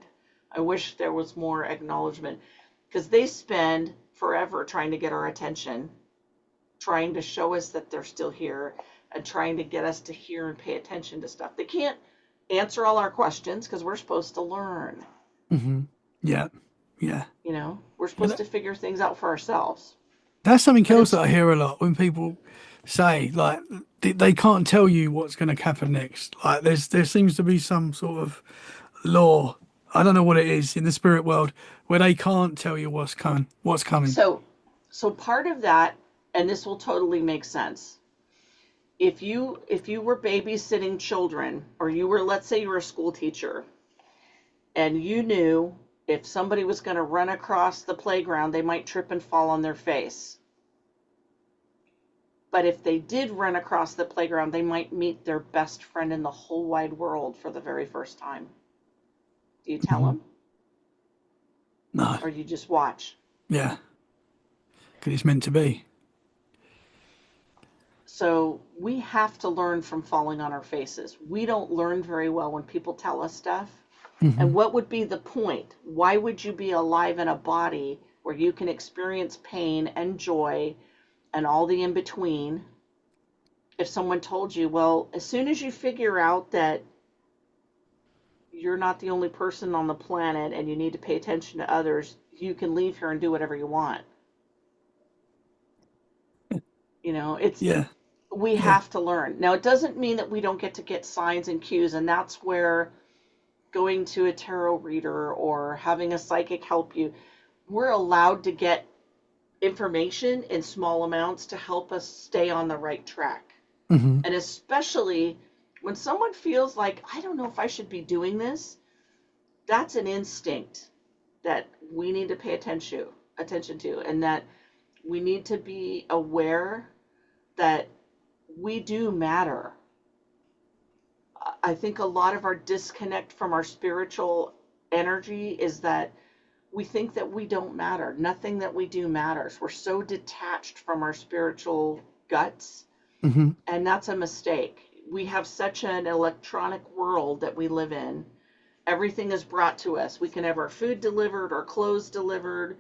I wish there was more acknowledgement, because they spend forever trying to get our attention, trying to show us that they're still here, and trying to get us to hear and pay attention to stuff. They can't answer all our questions because we're supposed to learn. Hmm. Yeah. Yeah. We're Yeah. supposed to figure things out for ourselves. That's something But else it's that I hear a lot when people say like they can't tell you what's going to happen next. Like there seems to be some sort of law. I don't know what it is in the spirit world where they can't tell you what's coming. What's coming. so so part of that, and this will totally make sense. If you were babysitting children, or you were, let's say you were a school teacher, and you knew if somebody was going to run across the playground, they might trip and fall on their face. But if they did run across the playground, they might meet their best friend in the whole wide world for the very first time. Do you tell Hmm. them, No. or do you just watch? Yeah. Because it's meant to be. So we have to learn from falling on our faces. We don't learn very well when people tell us stuff. And Hmm. what would be the point? Why would you be alive in a body where you can experience pain and joy and all the in between, if someone told you, well, as soon as you figure out that you're not the only person on the planet and you need to pay attention to others, you can leave here and do whatever you want. It's, Yeah. we Yeah. have to learn. Now, it doesn't mean that we don't get signs and cues, and that's where going to a tarot reader or having a psychic help you, we're allowed to get information in small amounts to help us stay on the right track. Hmm. And especially when someone feels like, I don't know if I should be doing this, that's an instinct that we need to pay attention to, and that we need to be aware that we do matter. I think a lot of our disconnect from our spiritual energy is that we think that we don't matter. Nothing that we do matters. We're so detached from our spiritual guts, Hmm. and that's a mistake. We have such an electronic world that we live in. Everything is brought to us. We can have our food delivered, our clothes delivered.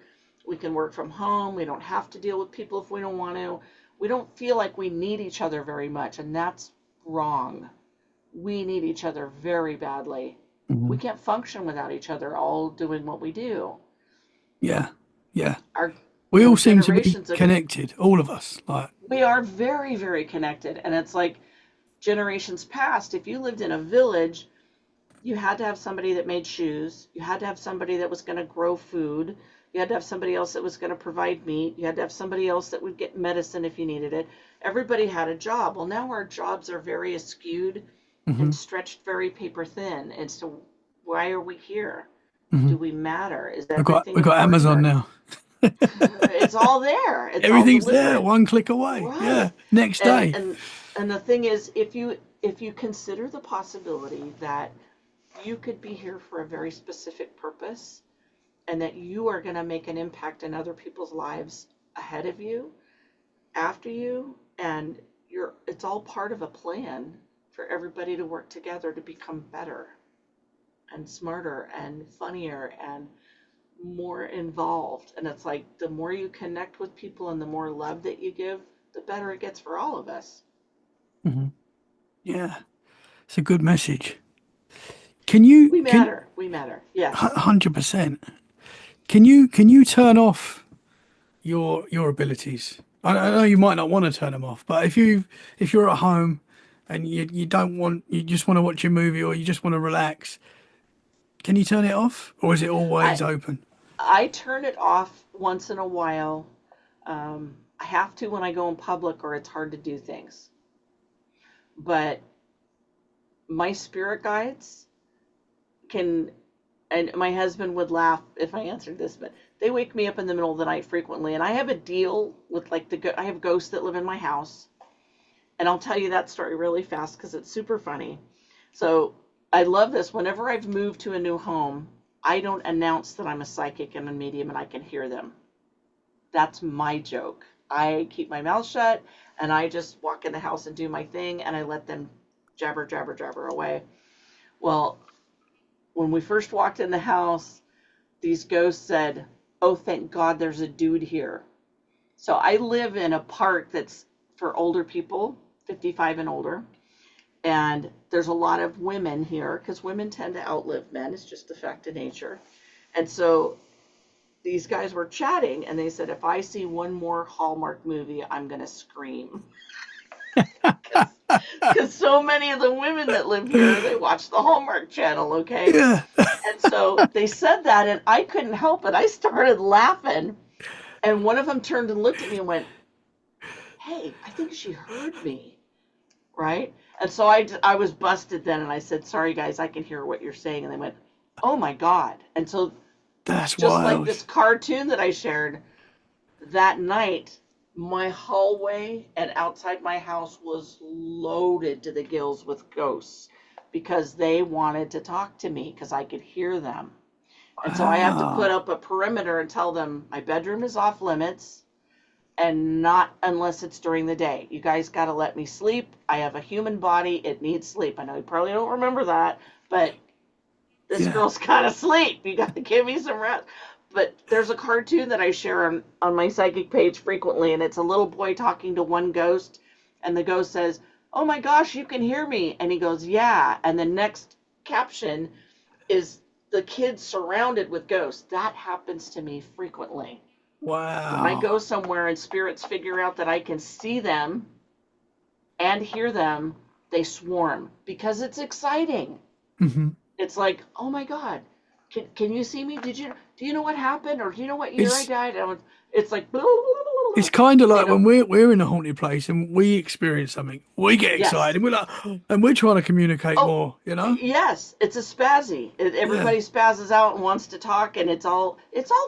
We can work from home. We don't have to deal with people if we don't want to. We don't feel like we need each other very much, and that's wrong. We need each other very badly. Hmm. We can't function without each other all doing what we do. Yeah, yeah. Our, We all seem to be generations of, connected, all of us. Like, we are very, very connected. And it's like generations past, if you lived in a village, you had to have somebody that made shoes. You had to have somebody that was going to grow food. You had to have somebody else that was going to provide meat. You had to have somebody else that would get medicine if you needed it. Everybody had a job. Well, now our jobs are very skewed hmm and stretched very paper thin. And so why are we here? hmm Do we matter? Is we everything got important Amazon or now. it's all there. It's all Everything's there, delivered. one click away. Right. Yeah, next And day. and and the thing is, if you consider the possibility that you could be here for a very specific purpose and that you are going to make an impact in other people's lives ahead of you, after you, and it's all part of a plan for everybody to work together to become better and smarter and funnier and more involved. And it's like the more you connect with people and the more love that you give, the better it gets for all of us. Hmm. Yeah, it's a good message. Can you We can matter. We matter. Yes. 100%? Can you turn off your abilities? I know you might not want to turn them off, but if you're at home and you don't want you just want to watch a movie or you just want to relax, can you turn it off or is it I always open? I turn it off once in a while. I have to when I go in public or it's hard to do things. But my spirit guides can, and my husband would laugh if I answered this, but they wake me up in the middle of the night frequently. And I have a deal with like I have ghosts that live in my house. And I'll tell you that story really fast because it's super funny. So I love this. Whenever I've moved to a new home, I don't announce that I'm a psychic and a medium and I can hear them. That's my joke. I keep my mouth shut and I just walk in the house and do my thing and I let them jabber, jabber, jabber away. Well, when we first walked in the house, these ghosts said, "Oh, thank God there's a dude here." So I live in a park that's for older people, 55 and older. And there's a lot of women here because women tend to outlive men. It's just a fact of nature. And so these guys were chatting and they said, if I see one more Hallmark movie, I'm going to scream. Because so many of the women that live here, they watch the Hallmark channel, okay? Yeah. And so they said that and I couldn't help it. I started laughing. And one of them turned and looked at me and went, "Hey, I think she heard me." Right? And so I was busted then and I said, "Sorry guys, I can hear what you're saying." And they went, "Oh my God." And so That's just like wild. this cartoon that I shared, that night, my hallway and outside my house was loaded to the gills with ghosts because they wanted to talk to me because I could hear them. And so I have to put Wow. up a perimeter and tell them my bedroom is off limits and not unless it's during the day. You guys got to let me sleep. I have a human body. It needs sleep. I know you probably don't remember that, but this Yeah. girl's got to sleep. You got to give me some rest. But there's a cartoon that I share on my psychic page frequently, and it's a little boy talking to one ghost, and the ghost says, "Oh my gosh, you can hear me." And he goes, "Yeah." And the next caption is the kid surrounded with ghosts. That happens to me frequently. When I Wow. go somewhere and spirits figure out that I can see them and hear them, they swarm because it's exciting. Hmm. It's like, "Oh my God, can you see me? Do you know what happened? Or do you know what year I It's died?" It's like, it's kind of you like know, when we're in a haunted place and we experience something, we get excited. yes. And we're like, and we're trying to communicate Oh, more. You know? yes, it's a spazzy. Yeah. Everybody spazzes out and wants to talk, and it's all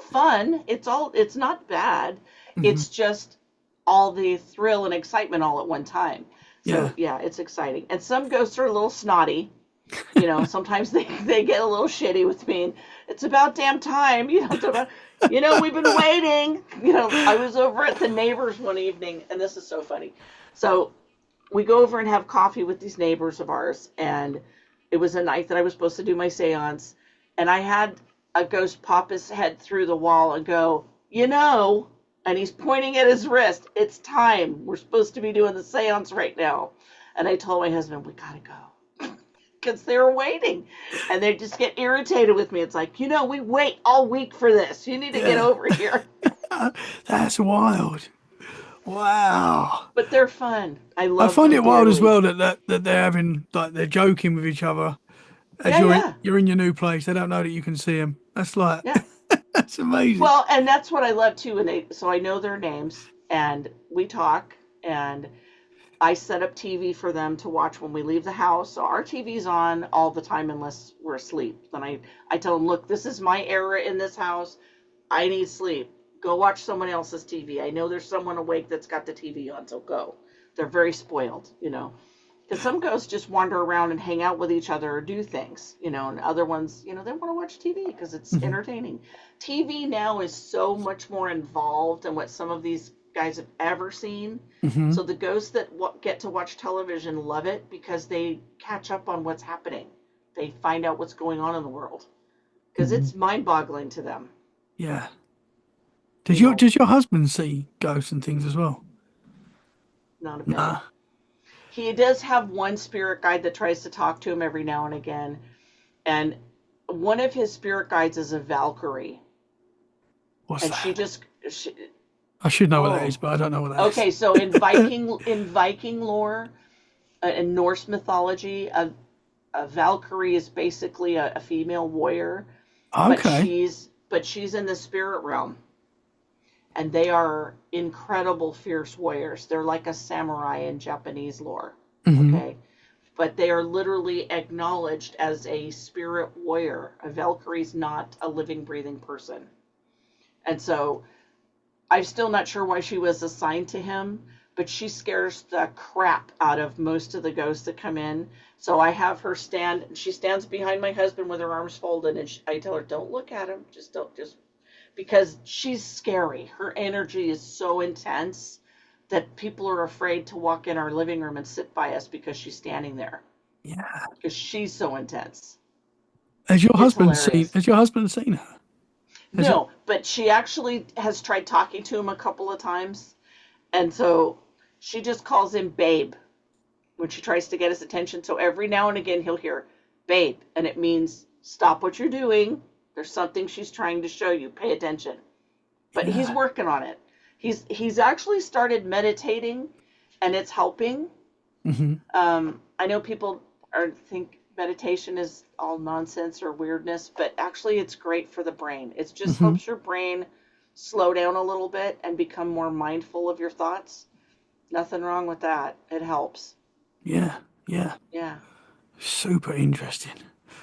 fun. It's not bad. Hmm. It's just all the thrill and excitement all at one time. So Yeah. yeah, it's exciting. And some ghosts are a little snotty, Sometimes they get a little shitty with me. And it's about damn time. We've been waiting. I was over at the neighbors one evening, and this is so funny. So we go over and have coffee with these neighbors of ours, and it was a night that I was supposed to do my seance, and I had a ghost pop his head through the wall and go, and he's pointing at his wrist. It's time. We're supposed to be doing the seance right now. And I told my husband, we gotta go. Because they were waiting. And they just get irritated with me. It's like, we wait all week for this. You need to get over here. That's wild. Wow. But they're fun. I I love find them it wild as dearly. well that they're having, like, they're joking with each other as Yeah, yeah, you're in your new place. They don't know that you can see them. That's like, yeah. that's amazing. Well, and that's what I love too. So I know their names, and we talk, and I set up TV for them to watch when we leave the house. So our TV's on all the time unless we're asleep. Then I tell them, look, this is my era in this house. I need sleep. Go watch someone else's TV. I know there's someone awake that's got the TV on, so go. They're very spoiled, Because some ghosts just wander around and hang out with each other or do things, and other ones, they want to watch TV because it's Mhm. entertaining. TV now is so much more involved in what some of these guys have ever seen. Mhm. So the ghosts that get to watch television love it because they catch up on what's happening. They find out what's going on in the world because Mhm. it's mind-boggling to them. Yeah. You know, Does your husband see ghosts and things as well? not a bit. Nah. He does have one spirit guide that tries to talk to him every now and again, and one of his spirit guides is a Valkyrie, What's and that? she I should know what that is, oh but I don't know what that is. okay. So in Viking lore, in Norse mythology, a Valkyrie is basically a female warrior, but Okay. she's in the spirit realm, and they are incredible fierce warriors. They're like a samurai in Japanese lore. Mhm. Okay, but they are literally acknowledged as a spirit warrior. A Valkyrie's not a living, breathing person. And so I'm still not sure why she was assigned to him, but she scares the crap out of most of the ghosts that come in. So I have her she stands behind my husband with her arms folded, and I tell her, don't look at him. Just because she's scary. Her energy is so intense that people are afraid to walk in our living room and sit by us because she's standing there Yeah. because she's so intense. Has your It's husband seen? hilarious. Has your husband seen her? Has it? No, but she actually has tried talking to him a couple of times. And so she just calls him Babe when she tries to get his attention. So every now and again he'll hear Babe, and it means stop what you're doing. There's something she's trying to show you. Pay attention. But he's Yeah. working on it. He's actually started meditating, and it's helping. Mhm. I know people think meditation is all nonsense or weirdness, but actually it's great for the brain. It just Mhm. helps your brain slow down a little bit and become more mindful of your thoughts. Nothing wrong with that. It helps. Yeah. Yeah. Yeah. Super interesting.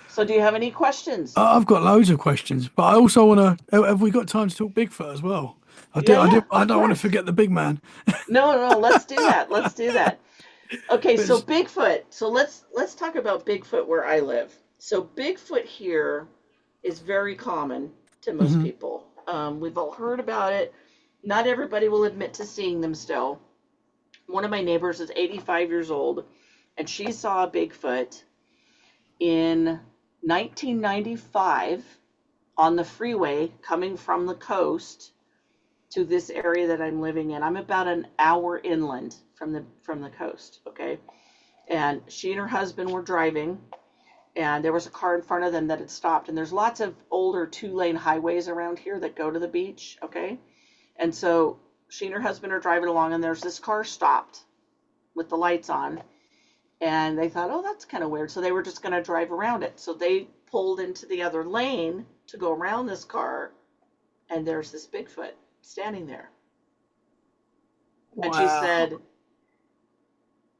So do you have any questions? I've got loads of questions, but I also want to. Have we got time to talk Bigfoot as well? I do. Yeah, I do. yeah, I of don't want to course. forget the big man. No, no, let's do that. Let's do that. Okay, so But Bigfoot. So let's talk about Bigfoot where I live. So Bigfoot here is very common to most mhm. people. We've all heard about it. Not everybody will admit to seeing them still. One of my neighbors is 85 years old, and she saw a Bigfoot in 1995 on the freeway coming from the coast to this area that I'm living in. I'm about an hour inland from the coast, okay? And she and her husband were driving, and there was a car in front of them that had stopped. And there's lots of older two-lane highways around here that go to the beach, okay? And so she and her husband are driving along, and there's this car stopped with the lights on, and they thought, oh, that's kind of weird. So they were just going to drive around it. So they pulled into the other lane to go around this car, and there's this Bigfoot standing there. And she Wow. said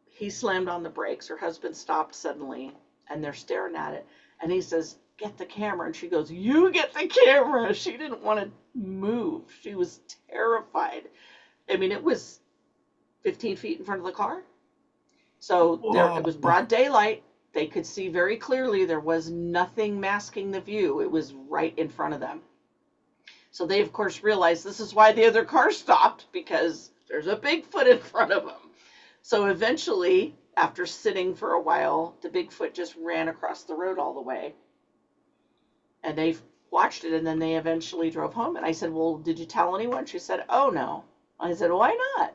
he slammed on the brakes. Her husband stopped suddenly, and they're staring at it. And he says, get the camera. And she goes, you get the camera. She didn't want to move. She was terrified. I mean, it was 15 feet in front of the car. So there, it Whoa. was broad daylight. they could see very clearly there was nothing masking the view. It was right in front of them. So they, of course, realized this is why the other car stopped, because there's a Bigfoot in front of them. So eventually, after sitting for a while, the Bigfoot just ran across the road all the way. And they watched it, and then they eventually drove home. And I said, well, did you tell anyone? She said, oh, no. I said, why not?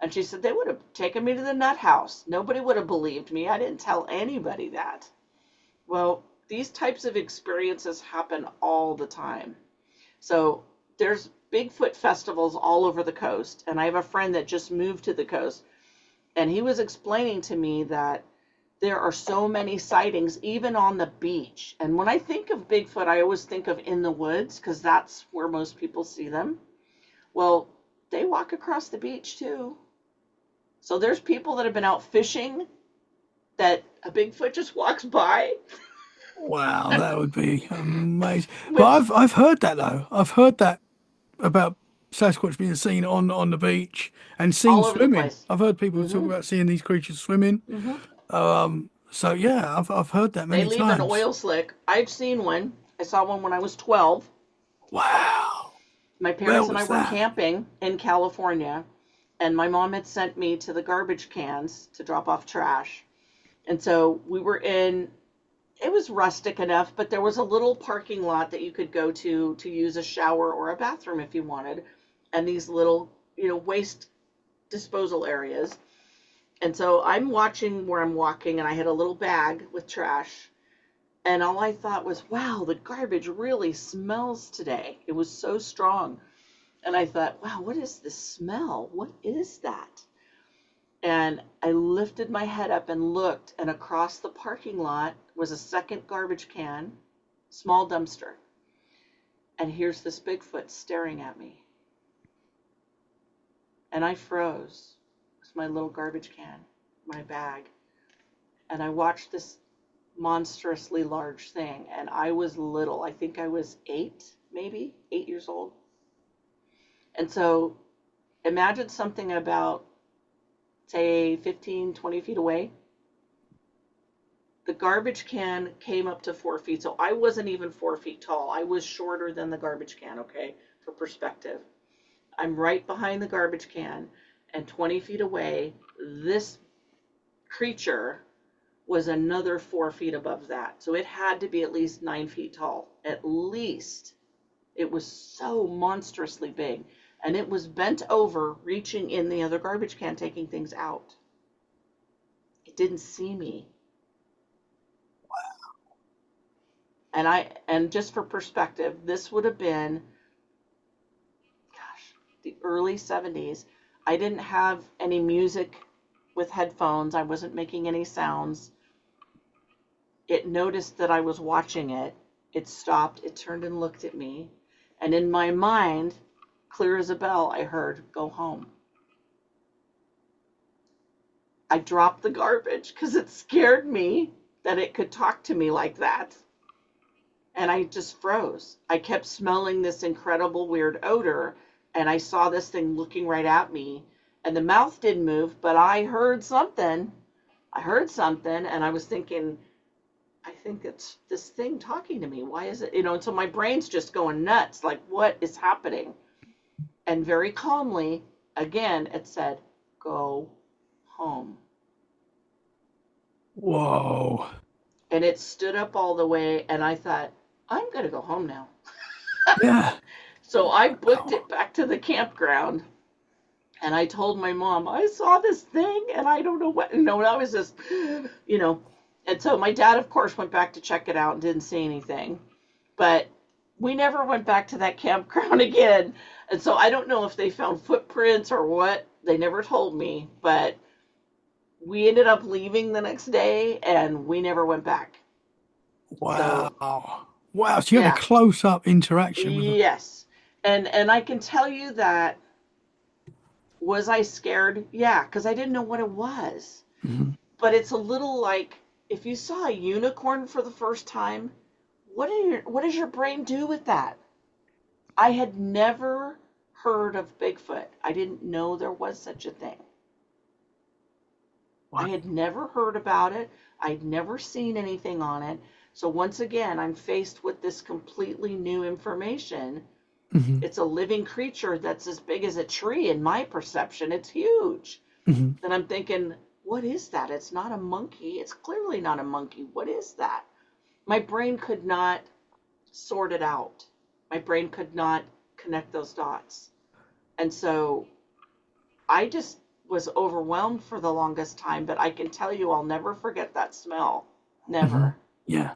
And she said, they would have taken me to the nut house. Nobody would have believed me. I didn't tell anybody that. Well, these types of experiences happen all the time. So there's Bigfoot festivals all over the coast. And I have a friend that just moved to the coast. And he was explaining to me that there are so many sightings, even on the beach. And when I think of Bigfoot, I always think of in the woods, because that's where most people see them. Well, they walk across the beach too. So there's people that have been out fishing that a Bigfoot just walks by. Wow, that would be amazing. Which, But I've heard that though. I've heard that about Sasquatch being seen on the beach and seen all over the swimming. place. I've heard people talk Mm-hmm. about seeing these creatures swimming. Mm-hmm. So yeah, I've heard that They many leave an times. oil slick. I've seen one. I saw one when I was 12. Wow. My Where parents and I was were that? camping in California, and my mom had sent me to the garbage cans to drop off trash. And so we were in, it was rustic enough, but there was a little parking lot that you could go to use a shower or a bathroom if you wanted, and these little, waste disposal areas. And so I'm watching where I'm walking, and I had a little bag with trash, and all I thought was, wow, the garbage really smells today. It was so strong. And I thought, wow, what is this smell? What is that? And I lifted my head up and looked, and across the parking lot was a second garbage can, small dumpster. And here's this Bigfoot staring at me. And I froze with my little garbage can, my bag. And I watched this monstrously large thing. And I was little. I think I was 8 years old. And so imagine something about, say, 15, 20 feet away. The garbage can came up to 4 feet. So I wasn't even 4 feet tall. I was shorter than the garbage can, okay, for perspective. I'm right behind the garbage can, and 20 feet away, this creature was another 4 feet above that. So it had to be at least 9 feet tall, at least. It was so monstrously big. And it was bent over, reaching in the other garbage can, taking things out. It didn't see me. And just for perspective, this would have been, the early 70s. I didn't have any music with headphones. I wasn't making any sounds. It noticed that I was watching it. It stopped. It turned and looked at me. And in my mind, clear as a bell, I heard, go home. I dropped the garbage because it scared me that it could talk to me like that. And I just froze. I kept smelling this incredible weird odor, and I saw this thing looking right at me, and the mouth didn't move, but I heard something. And I was thinking, I think it's this thing talking to me. Why is it, and so my brain's just going nuts, like, what is happening? And very calmly, again, it said, go home. Whoa. And it stood up all the way, and I thought, I'm going to go home now. Yeah. So I booked it back to the campground, and I told my mom, I saw this thing, and I don't know what, I was just, and so my dad, of course, went back to check it out and didn't see anything, but we never went back to that campground again. And so I don't know if they found footprints or what. They never told me, but we ended up leaving the next day, and we never went back. Wow. So, Wow. So you had a yeah. close-up interaction with them. Yes. And I can tell you that, was I scared? Yeah, because I didn't know what it was. Mm-hmm. But it's a little like, if you saw a unicorn for the first time, what does your brain do with that? I had never heard of Bigfoot. I didn't know there was such a thing. I Wow. had never heard about it. I'd never seen anything on it. So once again, I'm faced with this completely new information. Hmm. It's a living creature that's as big as a tree in my perception. It's huge. Hmm. Then I'm thinking, what is that? It's not a monkey. It's clearly not a monkey. What is that? My brain could not sort it out. My brain could not connect those dots. And so I just was overwhelmed for the longest time, but I can tell you I'll never forget that smell. Hmm. Never. Yeah.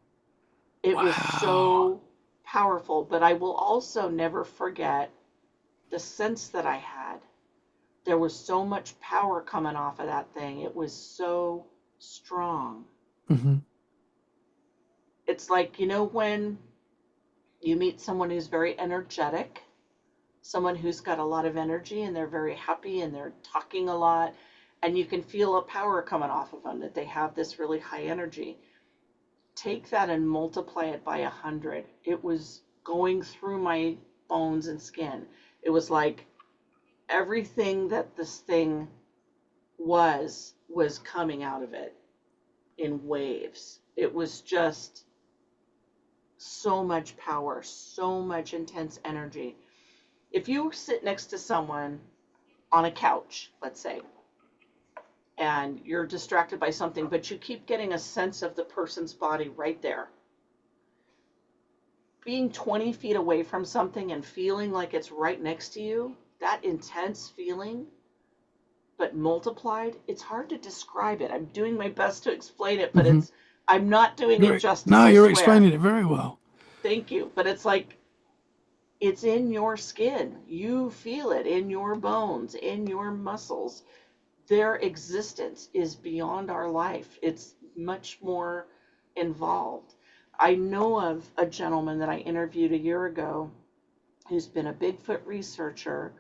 It was Wow. so powerful, but I will also never forget the sense that I had. There was so much power coming off of that thing. It was so strong. Hmm. It's like, when you meet someone who's very energetic, someone who's got a lot of energy and they're very happy and they're talking a lot, and you can feel a power coming off of them, that they have this really high energy. Take that and multiply it by 100. It was going through my bones and skin. It was like everything that this thing was coming out of it in waves. It was just so much power, so much intense energy. If you sit next to someone on a couch, let's say, and you're distracted by something, but you keep getting a sense of the person's body right there, being 20 feet away from something and feeling like it's right next to you, that intense feeling, but multiplied, it's hard to describe it. I'm doing my best to explain it, but Hmm. I'm not doing it justice, No, I you're swear. explaining it very well. Thank you. But it's like, it's in your skin. You feel it in your bones, in your muscles. Their existence is beyond our life. It's much more involved. I know of a gentleman that I interviewed a year ago who's been a Bigfoot researcher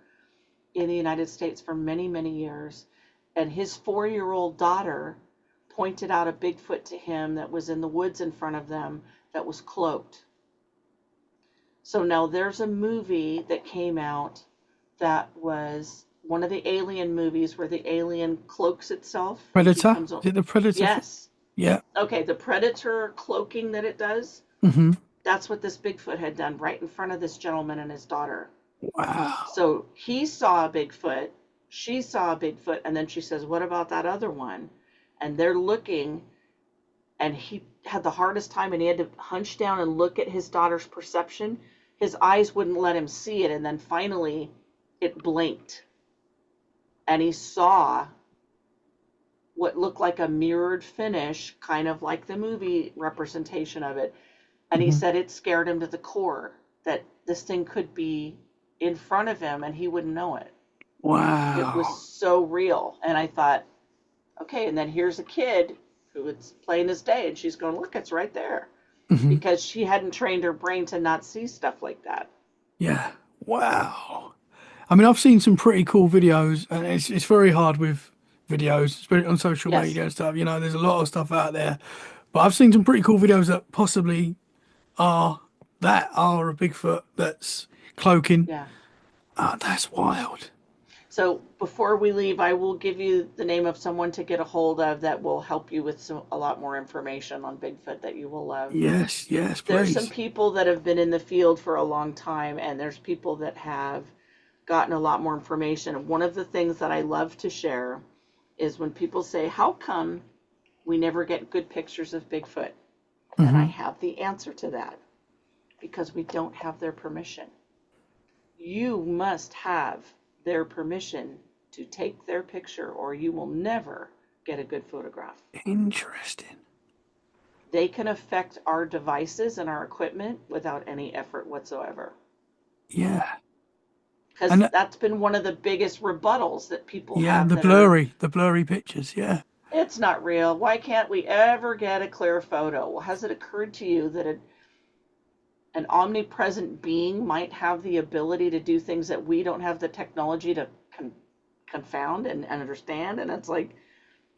in the United States for many, many years. And his 4-year-old daughter pointed out a Bigfoot to him that was in the woods in front of them that was cloaked. So now there's a movie that came out that was one of the alien movies where the alien cloaks itself and Predator? becomes a. Is it the Predator? Yes. Yeah. Okay, the predator cloaking that it does, Hmm. that's what this Bigfoot had done right in front of this gentleman and his daughter. Wow. So he saw a Bigfoot, she saw a Bigfoot, and then she says, "What about that other one?" And they're looking, and he had the hardest time, and he had to hunch down and look at his daughter's perception. His eyes wouldn't let him see it, and then finally it blinked, and he saw what looked like a mirrored finish, kind of like the movie representation of it. And he Hmm. said it scared him to the core that this thing could be in front of him and he wouldn't know it. It was Wow. so real. And I thought, okay, and then here's a kid who is playing his day, and she's going, look, it's right there. Hmm. Because she hadn't trained her brain to not see stuff like that. Yeah. Wow. I mean, I've seen some pretty cool videos, and it's very hard with videos, especially on social Yes. media and stuff. There's a lot of stuff out there, but I've seen some pretty cool videos that possibly are are a Bigfoot that's cloaking. Yeah. That's wild. So before we leave, I will give you the name of someone to get a hold of that will help you with a lot more information on Bigfoot that you will love. Yes, yes, There's some please. people that have been in the field for a long time, and there's people that have gotten a lot more information. One of the things that I love to share is when people say, how come we never get good pictures of Bigfoot? And I Hmm. have the answer to that, because we don't have their permission. You must have their permission to take their picture, or you will never get a good photograph. Interesting. They can affect our devices and our equipment without any effort whatsoever. Yeah, Because and that's been one of the biggest rebuttals that people yeah, have the that are, blurry pictures. Yeah. it's not real. Why can't we ever get a clear photo? Well, has it occurred to you that an omnipresent being might have the ability to do things that we don't have the technology to confound and understand? And it's like,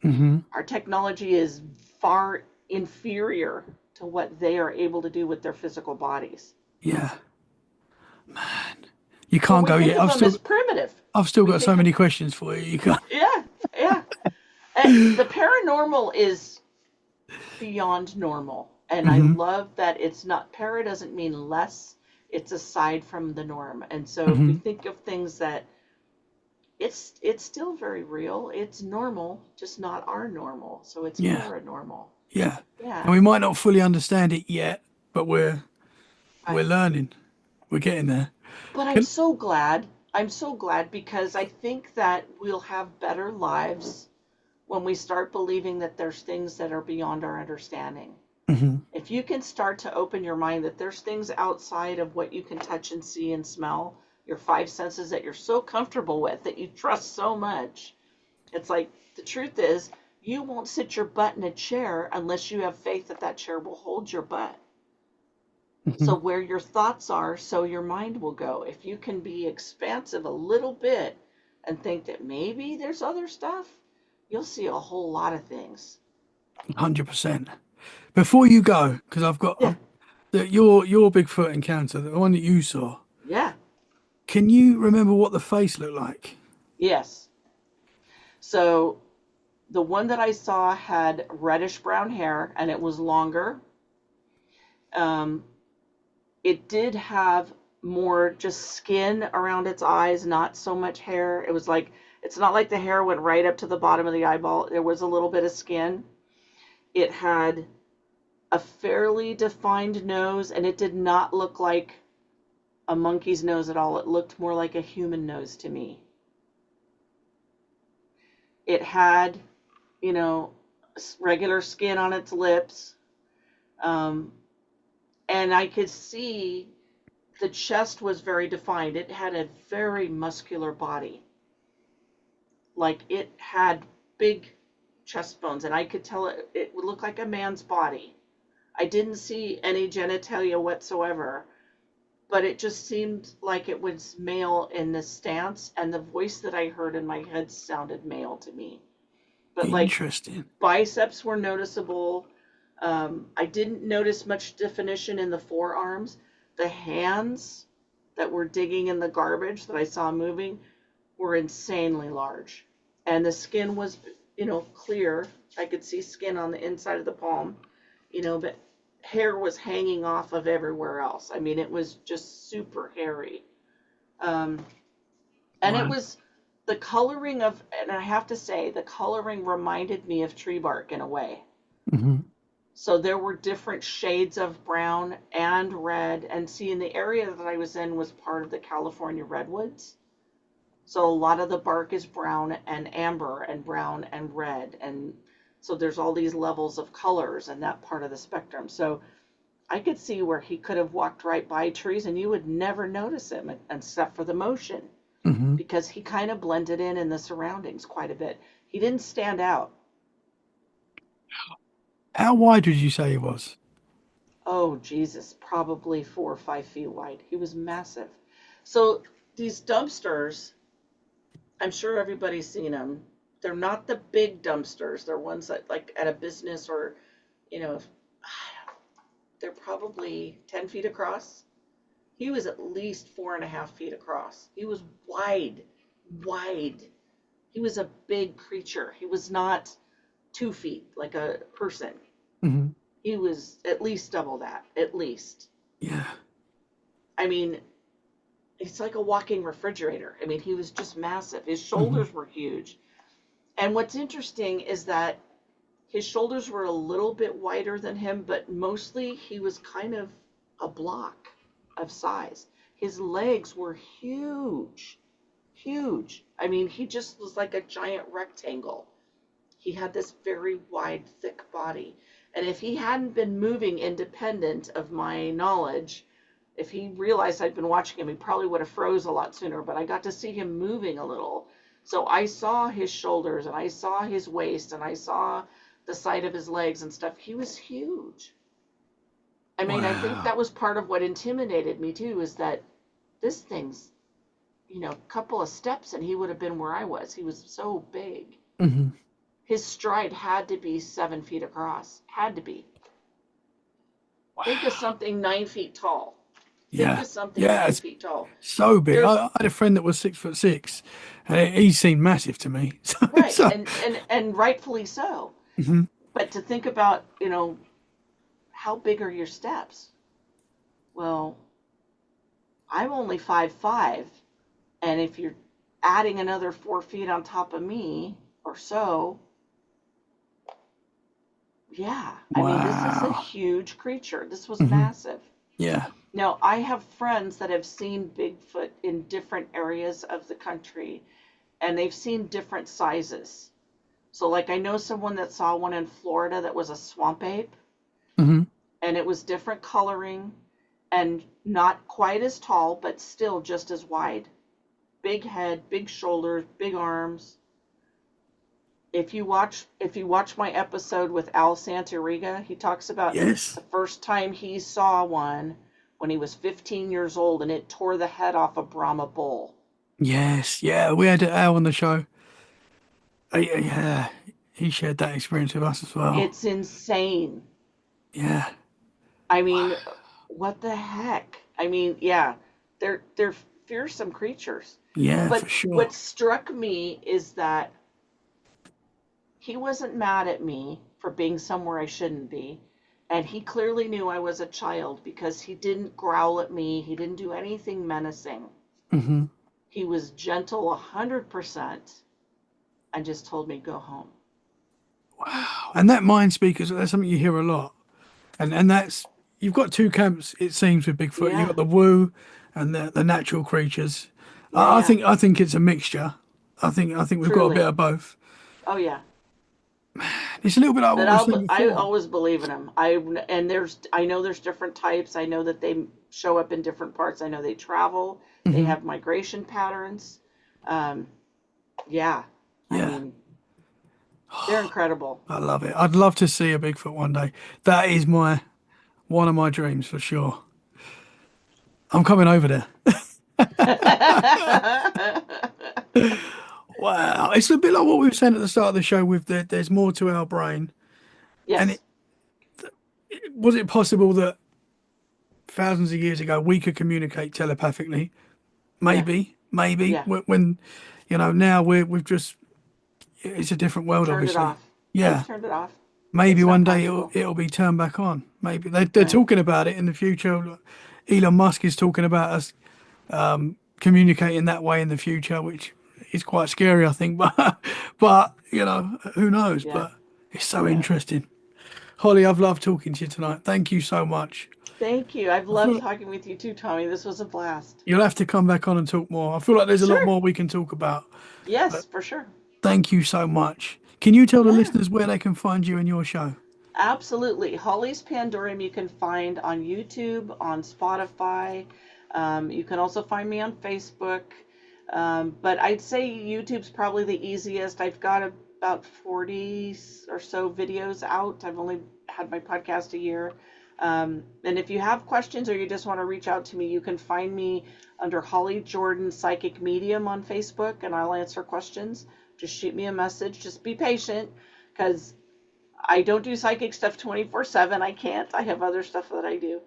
Hmm. our technology is far inferior to what they are able to do with their physical bodies. Yeah, man. You But can't we go think yet. of them as primitive. I've still We got so think of, many questions for you. You can't. yeah, yeah. The paranormal is beyond normal. And I Hmm. love that it's not, para doesn't mean less, it's aside from the norm. And so if we Hmm. think of things that it's still very real, it's normal, just not our normal. So it's Yeah, paranormal. yeah. And Yeah. we might not fully understand it yet, but we're Right. learning. We're getting there. But I'm Can, so glad. I'm so glad because I think that we'll have better lives when we start believing that there's things that are beyond our understanding. mhm. If you can start to open your mind that there's things outside of what you can touch and see and smell, your five senses that you're so comfortable with, that you trust so much, it's like the truth is, you won't sit your butt in a chair unless you have faith that that chair will hold your butt. So Mhm. where your thoughts are, so your mind will go. If you can be expansive a little bit and think that maybe there's other stuff, you'll see a whole lot of things. 100%. Before you go, because Yeah. your Bigfoot encounter, the one that you saw, Yeah. can you remember what the face looked like? Yes. So the one that I saw had reddish brown hair and it was longer. Um, it did have more just skin around its eyes, not so much hair. It was like, it's not like the hair went right up to the bottom of the eyeball. There was a little bit of skin. It had a fairly defined nose, and it did not look like a monkey's nose at all. It looked more like a human nose to me. It had, you know, regular skin on its lips. Um, and I could see the chest was very defined. It had a very muscular body. Like it had big chest bones, and I could tell it would look like a man's body. I didn't see any genitalia whatsoever, but it just seemed like it was male in the stance, and the voice that I heard in my head sounded male to me. But like Interesting. biceps were noticeable. I didn't notice much definition in the forearms. The hands that were digging in the garbage that I saw moving were insanely large. And the skin was, clear. I could see skin on the inside of the palm, but hair was hanging off of everywhere else. I mean, it was just super hairy. Um, and it Right. was the coloring of, and I have to say, the coloring reminded me of tree bark in a way. Hmm. So there were different shades of brown and red. And see, in the area that I was in was part of the California redwoods. So a lot of the bark is brown and amber and brown and red. And so there's all these levels of colors in that part of the spectrum. So I could see where he could have walked right by trees and you would never notice him except for the motion Hmm. because he kind of blended in the surroundings quite a bit. He didn't stand out. How wide would you say he was? Oh, Jesus, probably 4 or 5 feet wide. He was massive. So these dumpsters, I'm sure everybody's seen them. They're not the big dumpsters. They're ones that, like, at a business or, you know, they're probably 10 feet across. He was at least 4.5 feet across. He was wide, wide. He was a big creature. He was not 2 feet like a person. Hmm. He was at least double that, at least. Yeah. I mean, it's like a walking refrigerator. I mean, he was just massive. His Hmm. shoulders were huge. And what's interesting is that his shoulders were a little bit wider than him, but mostly he was kind of a block of size. His legs were huge, huge. I mean, he just was like a giant rectangle. He had this very wide, thick body. And if he hadn't been moving independent of my knowledge, if he realized I'd been watching him, he probably would have froze a lot sooner. But I got to see him moving a little. So I saw his shoulders and I saw his waist and I saw the side of his legs and stuff. He was huge. I mean, I think Wow. that was part of what intimidated me too, is that this thing's, a couple of steps and he would have been where I was. He was so big. Hmm. His stride had to be 7 feet across. Had to be. Think of Wow. something 9 feet tall. Think Yeah. of something Yeah. 9 feet tall. So big. There's I had a friend that was 6'6", and he seemed massive to me. So, right, so and rightfully so. mhm. But to think about, how big are your steps? Well, I'm only 5'5", and if you're adding another 4 feet on top of me or so, yeah. I mean, this is a Wow. huge creature. This was Hmm. massive. Yeah. Now, I have friends that have seen Bigfoot in different areas of the country, and they've seen different sizes. So, like, I know someone that saw one in Florida that was a swamp ape, Hmm. and it was different coloring and not quite as tall, but still just as wide. Big head, big shoulders, big arms. If you watch my episode with Al Santoriga, he talks about Yes. the first time he saw one when he was 15 years old, and it tore the head off a Brahma bull. Yes. Yeah. We had Al on the show. Yeah. He shared that experience with us as well. It's insane. Yeah. I mean, what the heck? I mean, yeah, they're fearsome creatures. Yeah, But for sure. what struck me is that he wasn't mad at me for being somewhere I shouldn't be. And he clearly knew I was a child because he didn't growl at me. He didn't do anything menacing. Hmm. He was gentle 100% and just told me, go home. Wow. And that mind speakers, that's something you hear a lot. And that's you've got two camps, it seems, with Bigfoot. You've Yeah, got the woo and the natural creatures. yeah, I yeah. think it's a mixture. I think we've got a bit Truly. of both. Oh, yeah. It's a little bit like what But we were saying I before. always believe in him. I know there's different types. I know that they show up in different parts. I know they travel. They Hmm. have migration patterns. Um, yeah. I Yeah, mean, they're incredible. I love it. I'd love to see a Bigfoot one day. That is my one of my dreams for sure. I'm coming over there. Wow, it's a bit like what we were saying at the start of the show. With there's more to our brain. And Yes. was it possible that thousands of years ago we could communicate telepathically? Yeah. Maybe Yeah. when now we've just it's a different world, Turned it obviously. off. We've Yeah, turned it off. maybe It's not one day it'll possible. it'll be turned back on. Maybe they're Right. talking about it in the future. Elon Musk is talking about us communicating that way in the future, which is quite scary, I think. But who knows? Yeah. But it's so Yeah. interesting. Holly, I've loved talking to you tonight. Thank you so much. Thank you. I've I loved feel talking with you too, Tommy. This was a blast. you'll have to come back on and talk more. I feel like there's a lot Sure. more we can talk about. Yes, But for sure. thank you so much. Can you tell the Yeah. listeners where they can find you and your show? Absolutely. Hollys Pandorium you can find on YouTube, on Spotify. You can also find me on Facebook. But I'd say YouTube's probably the easiest. I've got about 40 or so videos out. I've only had my podcast a year. And if you have questions or you just want to reach out to me, you can find me under Holly Jordan Psychic Medium on Facebook, and I'll answer questions. Just shoot me a message. Just be patient because I don't do psychic stuff 24/7. I can't. I have other stuff that I do.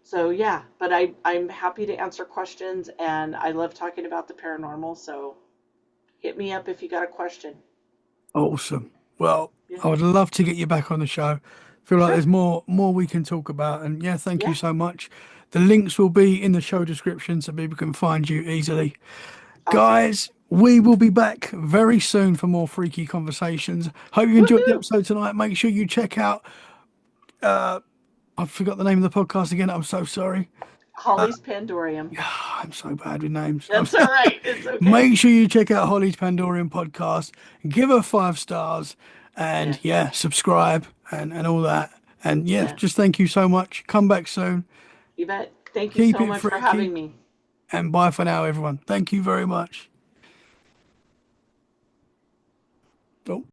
So yeah, but I'm happy to answer questions, and I love talking about the paranormal. So hit me up if you got a question. Awesome. Well, Yeah. I would love to get you back on the show. Feel like Sure. there's more we can talk about. And yeah, thank you Yeah. so much. The links will be in the show description so people can find you easily. Awesome. Guys, we will be back very soon for more freaky conversations. Hope you enjoyed the Woohoo! episode tonight. Make sure you check out I forgot the name of the podcast again. I'm so sorry. Holly's Pandorium. I'm so bad with names. That's all right. It's okay. Make sure you check out Holly's Pandorium Podcast. Give her 5 stars and Yes. yeah, subscribe and all that. And yeah, Yeah. just thank you so much. Come back soon. You bet. Thank you Keep so it much for having freaky. me. And bye for now, everyone. Thank you very much.